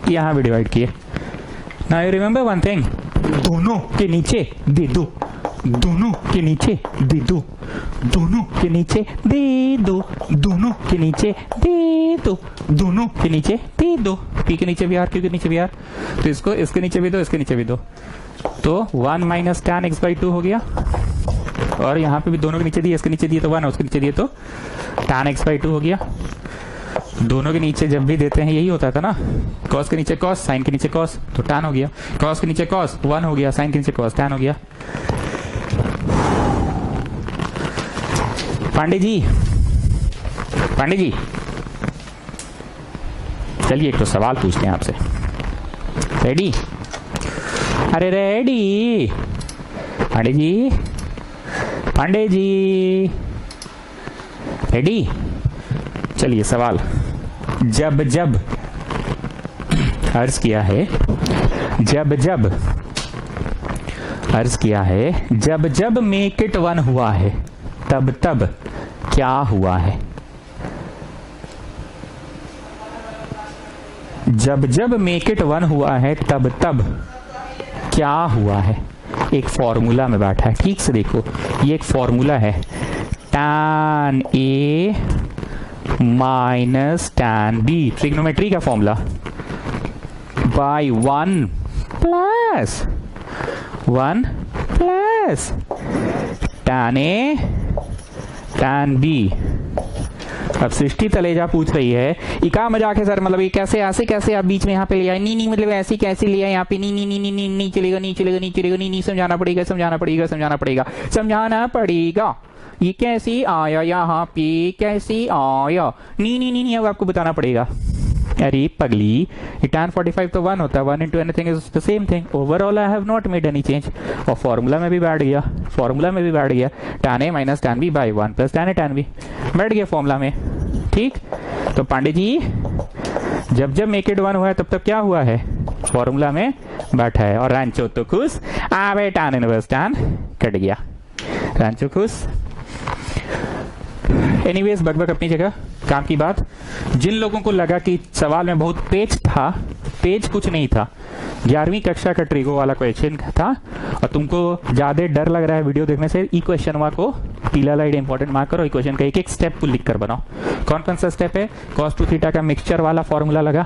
S1: यहां भी डिवाइड किए। Now you remember one thing, दोनों के नीचे दे दो, दोनों के नीचे दे दो, दोनों के नीचे दे दो, दोनों के नीचे दे दो, दोनों के नीचे दे दो। पी के नीचे भी आर, क्यू के नीचे भी आर, तो इसको इसके नीचे भी दो, इसके नीचे भी दो, तो 1 माइनस tan x/2 हो गया। और यहाँ पे भी दोनों के नीचे दिए, इसके नीचे दिए तो 1, उसके नीचे दिए तो tan x/2 हो गया। दोनों के नीचे जब भी देते हैं यही होता था ना, cos के नीचे cos, साइन के नीचे cos, तो tan हो गया, cos के नीचे cos 1 हो गया, साइन के नीचे cos tan हो गया। पांडे जी, पांडे जी, चलिए एक तो सवाल पूछते हैं आपसे, रेडी? अरे रेडी पांडे जी, पांडे जी रेडी? चलिए सवाल, जब जब अर्ज किया है, जब जब अर्ज किया है, जब जब मेक इट 1 हुआ है तब तब क्या हुआ है? जब जब मेक इट 1 हुआ है तब तब क्या हुआ है? एक फॉर्मूला में बैठा है, ठीक से देखो, ये एक फॉर्मूला है, tan A minus tan B, trigonometry का formula, by 1 plus tan A tan B। अब सृष्टि तलेजा पूछ रही है, ये क्या मजाक है सर, मतलब ये कैसे, ऐसे कैसे आप बीच में यहाँ पे ले आए? नहीं मतलब ऐसे कैसे लिया यहाँ पे? नहीं चलेगा, नहीं चलेगा, नहीं चलेगा, नहीं समझाना पड़ेगा, समझाना पड़ेगा, समझाना पड़ेगा, समझाना पड़ेगा। ये कैसे आया यहाँ पे, कैसे आया? नहीं अब आपको बताना पड़ेगा। अरे पगली, tan 45 तो 1 होता है, 1 into anything is the same thing, overall I have not made any change। और फॉर्मूला में भी बैठ गया, फॉर्मूला में भी बैठ गया, tan A minus tan B by 1 plus tan A tan B बैठ गया फॉर्मूला में, ठीक। तो पांडे जी, जब जब मेक इट 1 हुआ है तब तब क्या हुआ है? फॉर्मूला में बैठा है। और रांचो तो खुश, आवे tan इनवर्स tan कट गया, रांचो खुश। एनीवेज, बकबक अपनी जगह, काम की बात। जिन लोगों को लगा कि सवाल में बहुत पेच था, पेच कुछ नहीं था, 11वीं कक्षा का ट्रिगो वाला क्वेश्चन था, और तुमको ज्यादा डर लग रहा है वीडियो देखने से, ई क्वेश्चन को पीला लाइट इंपॉर्टेंट मार्क करो, इक्वेशन का एक एक स्टेप को लिख कर बनाओ। कौन कौन सा स्टेप है? cos 2 थीटा का मिक्सचर वाला फॉर्मूला लगा,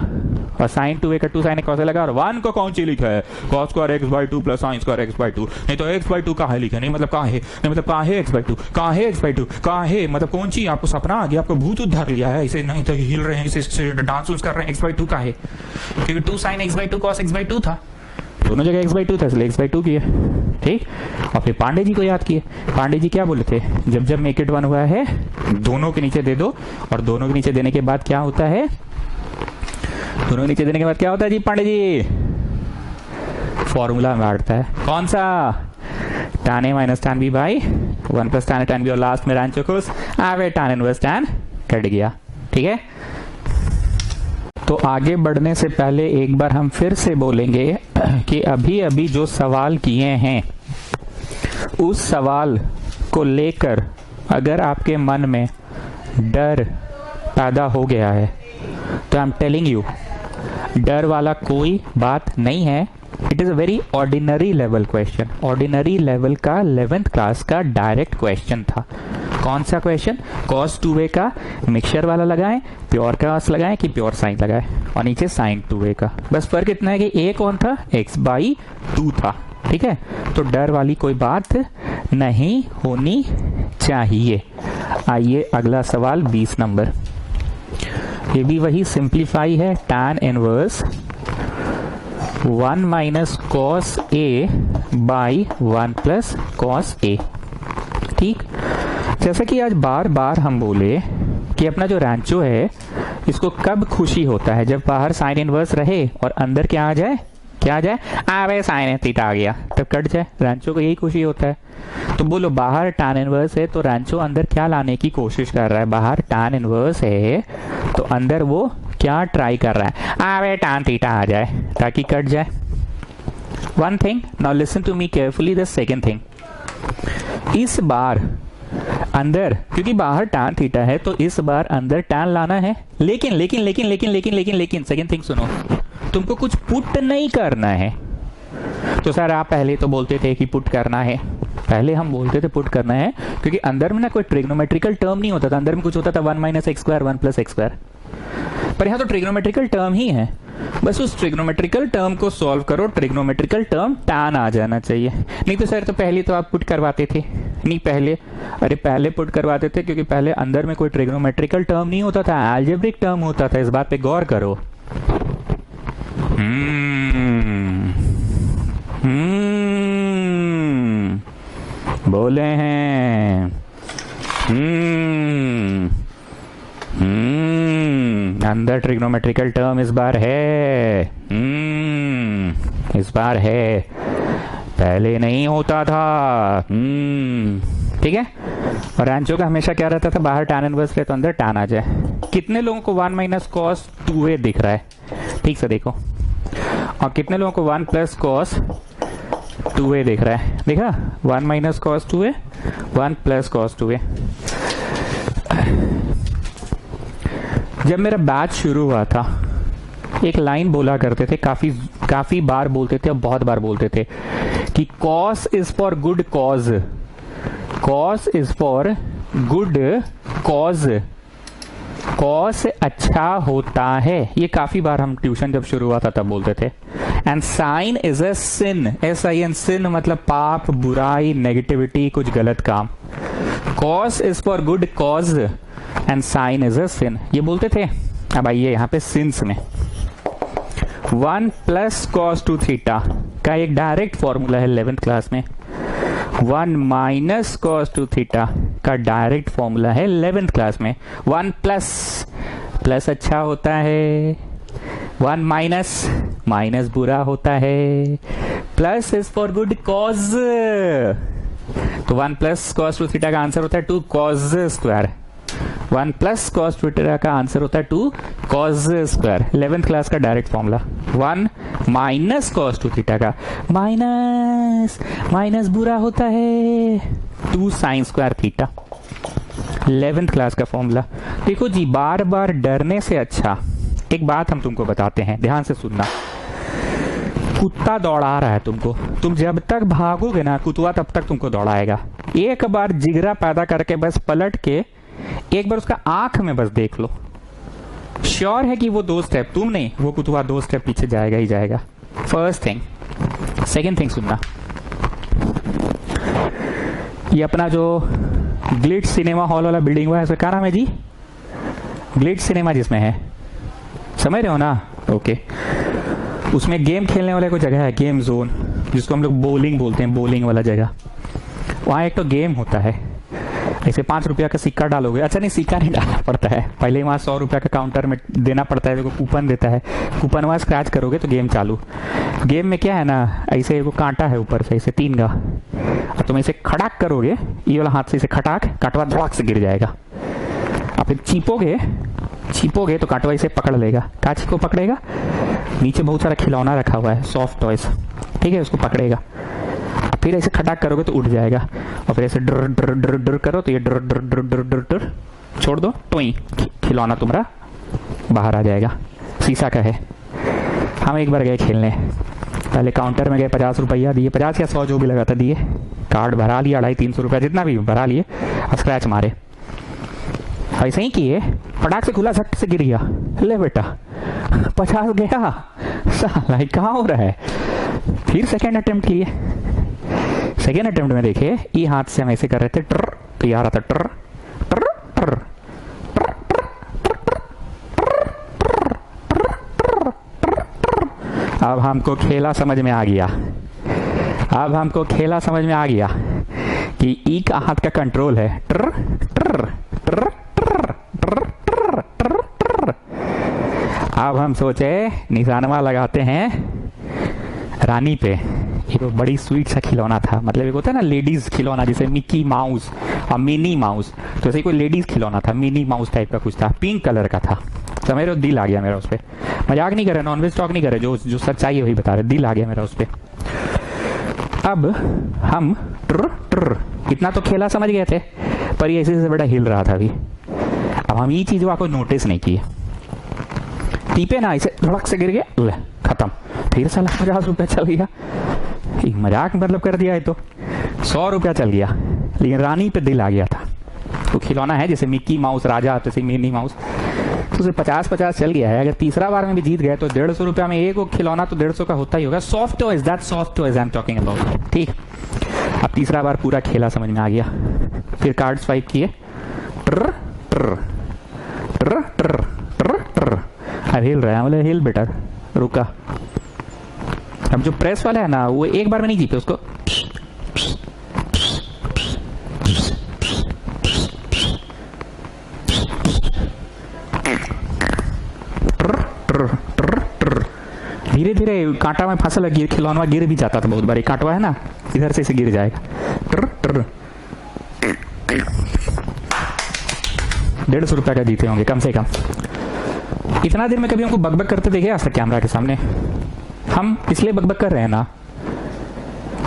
S1: और sin 2a का 2 sin a cos a लगा, और 1 को कौन सी लिखा है? cos square x by 2 plus sin square x by 2। नहीं तो x बाई 2 कहाँ लिखा? नहीं मतलब कहाँ है, नहीं मतलब कहाँ है x बाई 2, कहाँ है x बाई 2, कहाँ है मतलब कौन सी? आपको सपना आ गया, आपको भूत उद्धार लिया है, इसे नहीं तो हिल रहे हैं, इसे डांस कर रहे हैं, x बाई 2 कहाँ है? क्योंकि 2 sin x by 2 cos x by 2 था, दोनों जगह x बाई 2 था, इसलिए x बाई 2 किया। ठीक, और फिर पांडे जी को याद किए। पांडे जी क्या बोले थे? जब जब मेक इट 1 हुआ है दोनों के नीचे दे दो, और दोनों के नीचे देने के बाद क्या होता है? दोनों के नीचे देने के बाद क्या होता है जी पांडे जी? फॉर्मूला बैठता है, कौन सा? tan a minus tan b by 1 plus tan a tan b, और लास्ट में रांचो कोस आवे tan इनवर्स tan कट गया। ठीक है, तो आगे बढ़ने से पहले एक बार हम फिर से बोलेंगे कि अभी अभी जो सवाल किए हैं उस सवाल को लेकर अगर आपके मन में डर पैदा हो गया है तो आई एम टेलिंग यू, डर वाला कोई बात नहीं है। It is a very ordinary level question. Ordinary level का 11th क्लास का डायरेक्ट क्वेश्चन था। कौन सा क्वेश्चन? cos 2a का मिक्सचर वाला लगाएं, प्योर cos लगाएं कि प्योर साइन लगाएं, और नीचे sin 2a का। बस फर्क इतना है कि a कौन था? x बाई 2 था। ठीक है, तो डर वाली कोई बात नहीं होनी चाहिए। आइए अगला सवाल 20 नंबर। ये भी वही सिंप्लीफाई है, tan inverse 1 minus cos a by 1 plus cos a. ठीक, जैसा कि आज बार बार हम बोले कि अपना जो रैंचो है इसको कब खुशी होता है? जब बाहर साइन इनवर्स रहे और अंदर क्या आ जाए? क्या आ जाए? आवे साइन थीटा आ गया, तब कट जाए। रैंचो को यही खुशी होता है। तो बोलो बाहर tan इनवर्स है तो रैंचो अंदर क्या लाने की कोशिश कर रहा है? बाहर tan इनवर्स है तो अंदर वो क्या ट्राई कर रहा है? आवे tan थीटा आ जाए ताकि कट जाए। One thing, now listen to me carefully, the second thing, इस बार अंदर, क्योंकि बाहर tan थीटा है तो इस बार अंदर tan लाना है, लेकिन लेकिन लेकिन लेकिन लेकिन लेकिन लेकिन सेकेंड थिंग सुनो, तुमको कुछ पुट नहीं करना है। तो सर आप पहले तो बोलते थे कि पुट करना है, पहले हम बोलते थे पुट करना है क्योंकि अंदर में ना कोई ट्रिग्नोमेट्रिकल टर्म नहीं होता था, अंदर में कुछ होता था 1 minus x square 1 plus x square, पर यहाँ तो ट्रिग्नोमेट्रिकल टर्म ही है। बस उस ट्रिग्नोमेट्रिकल टर्म को सॉल्व करो, ट्रिग्नोमेट्रिकल टर्म tan आ जाना चाहिए। नहीं तो सर तो पहले तो आप पुट करवाते थे, नहीं पहले, अरे पहले पुट करवाते थे क्योंकि पहले अंदर में कोई ट्रिग्नोमेट्रिकल टर्म नहीं होता था, अलजेब्रिक टर्म होता था। इस बात पे गौर करो। बोले हैं अंदर ट्रिग्नोमेट्रिकल टर्म इस बार है, इस बार है, पहले नहीं होता था। ठीक है, और रैंचो का हमेशा क्या रहता था? बाहर tan इनवर्स ले तो अंदर tan आ जाए। कितने लोगों को 1 माइनस कॉस 2a दिख रहा है? ठीक से देखो। और कितने लोगों को 1 प्लस कॉस 2a दिख रहा है? देखा, 1 minus cos 2a 1 plus cos 2a। जब मेरा बैच शुरू हुआ था एक लाइन बोला करते थे, काफी बार बोलते थे और बहुत बार बोलते थे कि cos is for good cause, cos is for good cause, cos अच्छा होता है। ये काफी बार हम ट्यूशन जब शुरू हुआ था तब बोलते थे। And sine is a sin, SIN, sin मतलब पाप, बुराई, नेगेटिविटी, कुछ गलत काम। Cos is for good cause and sine is a sin, ये बोलते थे। अब आइए यहाँ पे सिंस में 1 प्लस कॉस 2 थीटा का एक डायरेक्ट फॉर्मूला है 11th क्लास में। 1 माइनस कॉस 2 थीटा का डायरेक्ट फॉर्मूला है 11th क्लास में। 1 प्लस, प्लस अच्छा होता है, 1 माइनस, माइनस बुरा होता है, plus is for good cause. तो 1 प्लस कॉस 2 थीटा का आंसर होता है 2 cause square. 1 plus cos 2 theta का आंसर होता है 2 कॉस स्क्वायर। 11th क्लास का direct formula. 1 minus cos 2 theta का, माइनस, माइनस बुरा होता है, 2 sine square theta. 11th class का फॉर्मूला। देखो जी, बार बार डरने से अच्छा एक बात हम तुमको बताते हैं, ध्यान से सुनना। कुत्ता दौड़ा रहा है तुमको, तुम जब तक भागोगे ना कुत्ता तब तक तुमको दौड़ाएगा। एक बार जिगरा पैदा करके बस पलट के एक बार उसका आंख में बस देख लो, श्योर है कि वो 2 स्टेप, तुम नहीं, वो कुतुआ 2 स्टेप पीछे जाएगा ही जाएगा। First thing. सेकेंड थिंग सुनना, ये अपना जो ग्लिट्स सिनेमा हॉल वाला बिल्डिंग हुआ है, इसका क्या नाम है जी? ग्लिट्स सिनेमा जिसमें है, समझ रहे हो ना? ओके। उसमें गेम खेलने वाले को जगह है, गेम जोन, जिसको हम लोग बोलिंग बोलते हैं, बोलिंग वाला जगह। वहाँ एक तो गेम होता है, ऐसे 5 रुपया का सिक्का डालोगे, अच्छा नहीं सिक्का नहीं डालना पड़ता है, पहले वहाँ 100 रुपया का काउंटर में देना पड़ता है, देखो कूपन देता है, कूपन वहाँ स्क्रैच करोगे तो गेम चालू। गेम में क्या है ना, ऐसे वो कांटा है ऊपर से, ऐसे 3 का, और तुम ऐसे खड़ाक करोगे, ये वाला हाथ से इसे खटाक, कांटवा धड़ाक से गिर जाएगा। आप फिर छीपोगे तो कांटवा इसे पकड़ लेगा। कांच को पकड़ेगा, नीचे बहुत सारा खिलौना रखा हुआ है, सॉफ्ट टॉयज, ठीक है, उसको पकड़ेगा। फिर ऐसे खटाक करोगे तो उड़ जाएगा, और फिर ऐसे डर डर डर डर करो तो ये डर डर डर डर डर डर छोड़ दो, टोई खिलौना तुम्हारा बाहर आ जाएगा। शीशा का है। हम एक बार गए खेलने, पहले काउंटर में गए, 50 रुपया दिए, 50 या 100 जो भी लगा था दिए, कार्ड भरा लिया, 250-300 रुपया जितना भी भरा लिए, और स्क्रैच मारे। ऐसे ही किए, फटाक से खुला, झट से गिर गया, ले बेटा 50 गया, साला कहाँ हो रहा है। फिर सेकेंड अटेम्प्ट किए, सेकेंड अटेम्प्ट में देखे ये हाथ से हम ऐसे कर रहे थे, ट्र तो ये आ रहा था, ट्र ट्र ट्र अब हमको खेला समझ में आ गया, अब हमको खेला समझ में आ गया कि ई का हाथ का कंट्रोल है, ट्र ट्र ट्र ट्र ट्र ट्र ट्र ट्र। अब हम सोचे निशानवा लगाते हैं रानी पे। एक बड़ी स्वीट सा खिलौना था, मतलब एक होता है ना लेडीज खिलौना, जैसे मिकी माउस और मिनी माउस, तो ऐसे कोई लेडीज खिलौना था, मिनी माउस टाइप का कुछ था, पिंक कलर का था। समझ रहे हो, दिल आ गया मेरा उस पर, मजाक नहीं करे, नॉनवेज टॉक नहीं करे, जो जो सच्चाई है वही बता रहे, दिल आ गया मेरा उस पर। अब हम ट्र ट्र इतना तो खेला समझ गए थे, पर ये ऐसे से बड़ा हिल रहा था अभी। अब हम ये चीज आपको नोटिस नहीं किए, टीपे ना ऐसे धड़क से गिर गया, खत्म। फिर साला 50 रुपया चल गया, मजाक मतलब कर दिया है तो 100 रुपया चल गया, लेकिन रानी पे दिल आ गया था। तो खिलौना है जैसे मिक्की माउस राजा, जैसे मिनी माउस, तो उसे 50-50 चल गया है। अगर तीसरा बार में भी जीत गए तो 150 रुपया में एक खिलौना तो 150 का होता ही होगा। Soft toys, that soft toys I am talking about, ठीक। अब तीसरा बार पूरा खेला समझ में आ गया, फिर कार्ड स्वाइप किए, ट्र ट्र ट्र ट्र ट्र ट्र, अब हिल रहा है, बोले हिल बेटा, रुका। अब जो प्रेस वाला है ना, वो एक बार में नहीं जीते उसको, धीरे धीरे कांटा में फंसा लगी, खिलौना गिर भी जाता था बहुत बार। कांटवा है ना, इधर से गिर जाएगा, ट्र ट्र। 150 रुपया का जीते होंगे कम से कम। इतना देर में कभी हमको बकबक करते देखे आज तक कैमरा के सामने? हम इसलिए बकबक कर रहे हैं ना,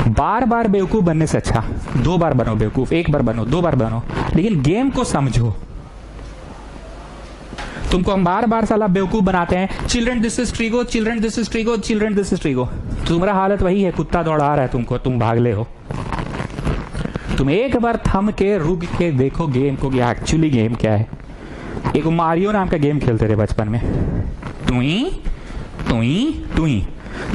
S1: बार बार बेवकूफ बनने से अच्छा 2 बार बनो बेवकूफ, 1 बार बनो, 2 बार बनो, लेकिन गेम को समझो। तुमको हम बार बार साला बेवकूफ बनाते हैं, children this is trigo, children this is trigo, children this is trigo. तुम्हारा हालत वही है, कुत्ता दौड़ा रहा है तुमको, तुम भागले हो। तुम एक बार थम के रुक के देखो गेम को, कि एक्चुअली गेम क्या है। एक मारियो नाम का गेम खेलते थे बचपन में, टुई टुई टुई,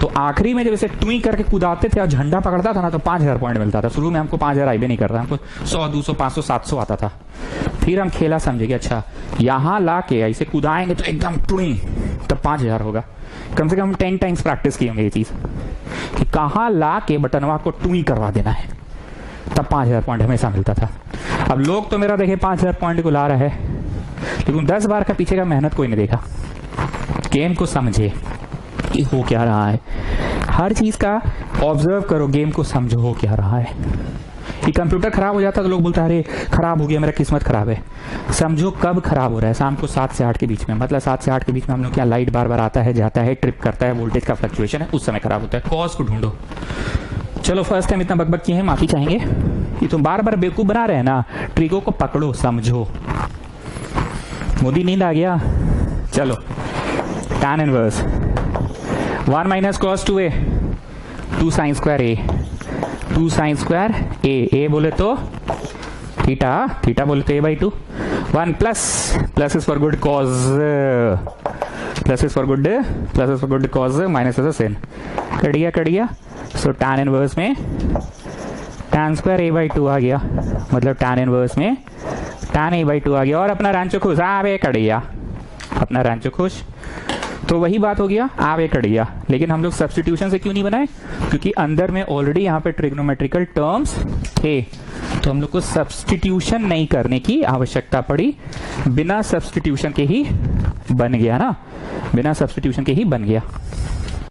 S1: तो आखिरी में जब इसे टुई करके कूदाते थे और झंडा पकड़ता था ना, तो 5000 पॉइंट मिलता था। शुरू में हमको 5000 आईबे नहीं करता, हमको 100, 200, 500, 700 आता था। फिर हम खेला समझे कि अच्छा यहां ला के ऐसे कूदाएंगे तो एकदम टुई, तब 5000 होगा। कम से कम 10 टाइम्स प्रैक्टिस की होंगे ये चीज, कि कहां ला के बटनवा को टुई करवा देना है, तब 5000 पॉइंट हमेशा मिलता था। अब लोग तो मेरा देखे 5000 पॉइंट को ला रहे हैं, लेकिन 10 बार का पीछे का मेहनत कोई नहीं देखा। गेम को समझे कि हो क्या रहा है, हर चीज का ऑब्जर्व करो, गेम को समझो हो क्या रहा है। ये कंप्यूटर खराब हो जाता तो लोग बोलते हैं अरे खराब हो गया, मेरा किस्मत खराब है। समझो कब खराब हो रहा है, शाम को 7 से 8 के बीच में, मतलब 7 से 8 के बीच में हम लोग क्या लाइट बार बार आता है जाता है, ट्रिप करता है, वोल्टेज का फ्लक्चुएशन है, उस समय खराब होता है। कॉज को ढूंढो। चलो फर्स्ट टाइम इतना बकबक किए हैं, माफी चाहेंगे। ये तुम बार बार बेवकूफ बना रहे हैं ना, ट्रिगो को पकड़ो, समझो। मोदी नींद आ गया। चलो tan inverse 1 - cos 2a 2 sin square a 2 sine square a बोले तो थीटा, थीटा बोले तो a/2, 1 plus is for good cause, plus is for good cause, minus is sin, cut गया। सो tan इनवर्स में tan स्क्वायर a/2 आ गया, मतलब tan inverse में tan a/2 आ गया, और अपना रांचो खुश, आवे कट गया, अपना रांचो खुश। तो वही बात हो गया, आवे कट गया। लेकिन हम लोग सब्स्टिट्यूशन से क्यों नहीं बनाए? क्योंकि अंदर में ऑलरेडी यहाँ पे ट्रिग्नोमेट्रिकल टर्म्स थे, तो हम लोग को सब्स्टिट्यूशन नहीं करने की आवश्यकता पड़ी, बिना सब्स्टिट्यूशन के ही बन गया ना, बिना सब्स्टिट्यूशन के ही बन गया।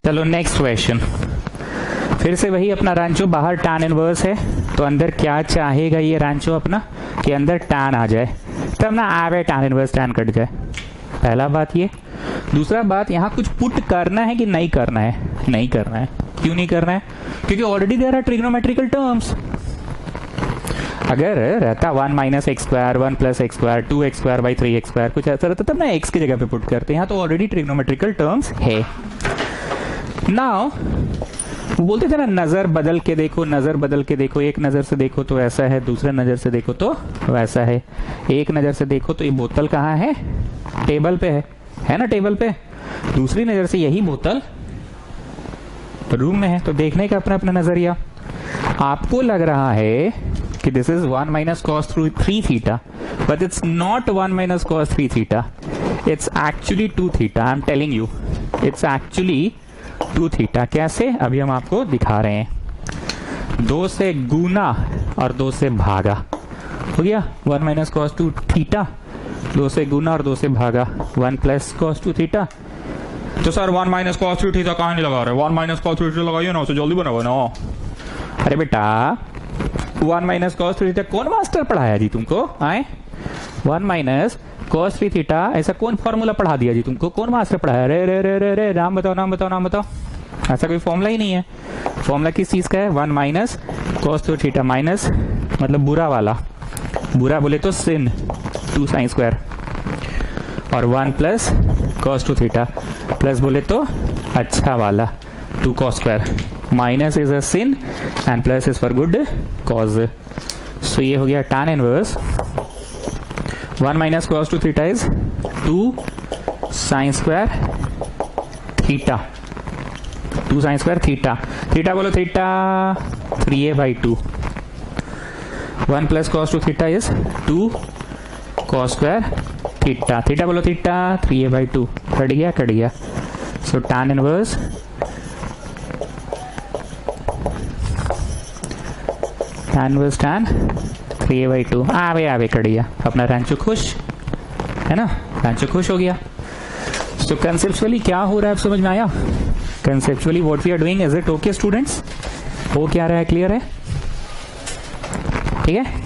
S1: चलो नेक्स्ट क्वेश्चन, फिर से वही अपना रांचो, बाहर tan इनवर्स है, तो अंदर क्या चाहेगा ये रांचो अपना कि अंदर tan आ जाए, तब ना आवे tan इनवर्स tan कट जाए। पहला बात ये। दूसरा बात, यहाँ कुछ पुट करना है कि नहीं करना है? नहीं करना है। क्यों नहीं करना है? क्योंकि already there are trigonometrical terms. अगर रहता 1 minus x square, 1 plus x square, 2x square by 3x square, कुछ ऐसा रहता तब ना x की जगह पे पुट करते हैं। यहाँ तो ऑलरेडी ट्रिग्नोमेट्रिकल टर्म्स है। नाउ बोलते थे ना, नजर बदल के देखो, नजर बदल के देखो, एक नजर से देखो तो ऐसा है, दूसरे नजर से देखो तो वैसा है। एक नजर से देखो तो ये बोतल कहाँ है? टेबल पे है ना, टेबल पे। दूसरी नजर से यही बोतल रूम में है, तो देखने का अपना अपना नजरिया। आपको लग रहा है कि this is 1 minus cos 3 theta, but it's not 1 minus cos 3 theta, it's actually 2 theta. I am telling you, it's actually 2 theta. कैसे? अभी हम आपको दिखा रहे हैं। 2 से गुना और 2 से भागा हो गया 1 माइनस कॉस 2 थीटा, 2 से गुना और 2 से भागा 1 प्लस कॉस 2 थीटा। तो सर 1 माइनस कॉस 3 थीटा कहाँ नहीं लगा रहे? 1 माइनस कॉस 3 थीटा लगाइए ना, उसे जल्दी बनाओ ना। अरे बेटा 1 माइनस कॉस 3 थीटा कौन मास्टर पढ़ाया जी तुमको? आए 1 माइनस कॉस 3 थीटा ऐसा कौन फॉर्मूला पढ़ा दिया जी तुमको? कौन मास्टर पढ़ाया? रे रे रे रे रे नाम बताओ, नाम बताओ, नाम बताओ। ऐसा कोई फॉर्मूला ही नहीं है। फॉर्मूला किस चीज का है? 1 माइनस कॉस 2 थीटा, माइनस मतलब बुरा वाला, बुरा बोले तो सिन 2 साइन स्क्वायर, और 1 प्लस कॉस 2 थीटा, प्लस बोले तो अच्छा वाला 2 cos square, minus is a sin and plus is for good cause. So ये हो गया tan inverse 1 minus cos 2 theta is 2 sine square theta, 2 sine square theta, theta बोलो theta 3a/2, 1 plus cos 2 theta is 2 cos square theta, theta बोलो theta 3a/2, cut गया। So tan inverse tan 3a/2 आवे कट गया। अपना रांचो खुश है ना, रांचो खुश हो गया। तो कंसेप्चुअली क्या हो रहा है, आप समझ में आया? Conceptually what we are doing, is it okay students? हो क्या रहा है? क्लियर है? ठीक है।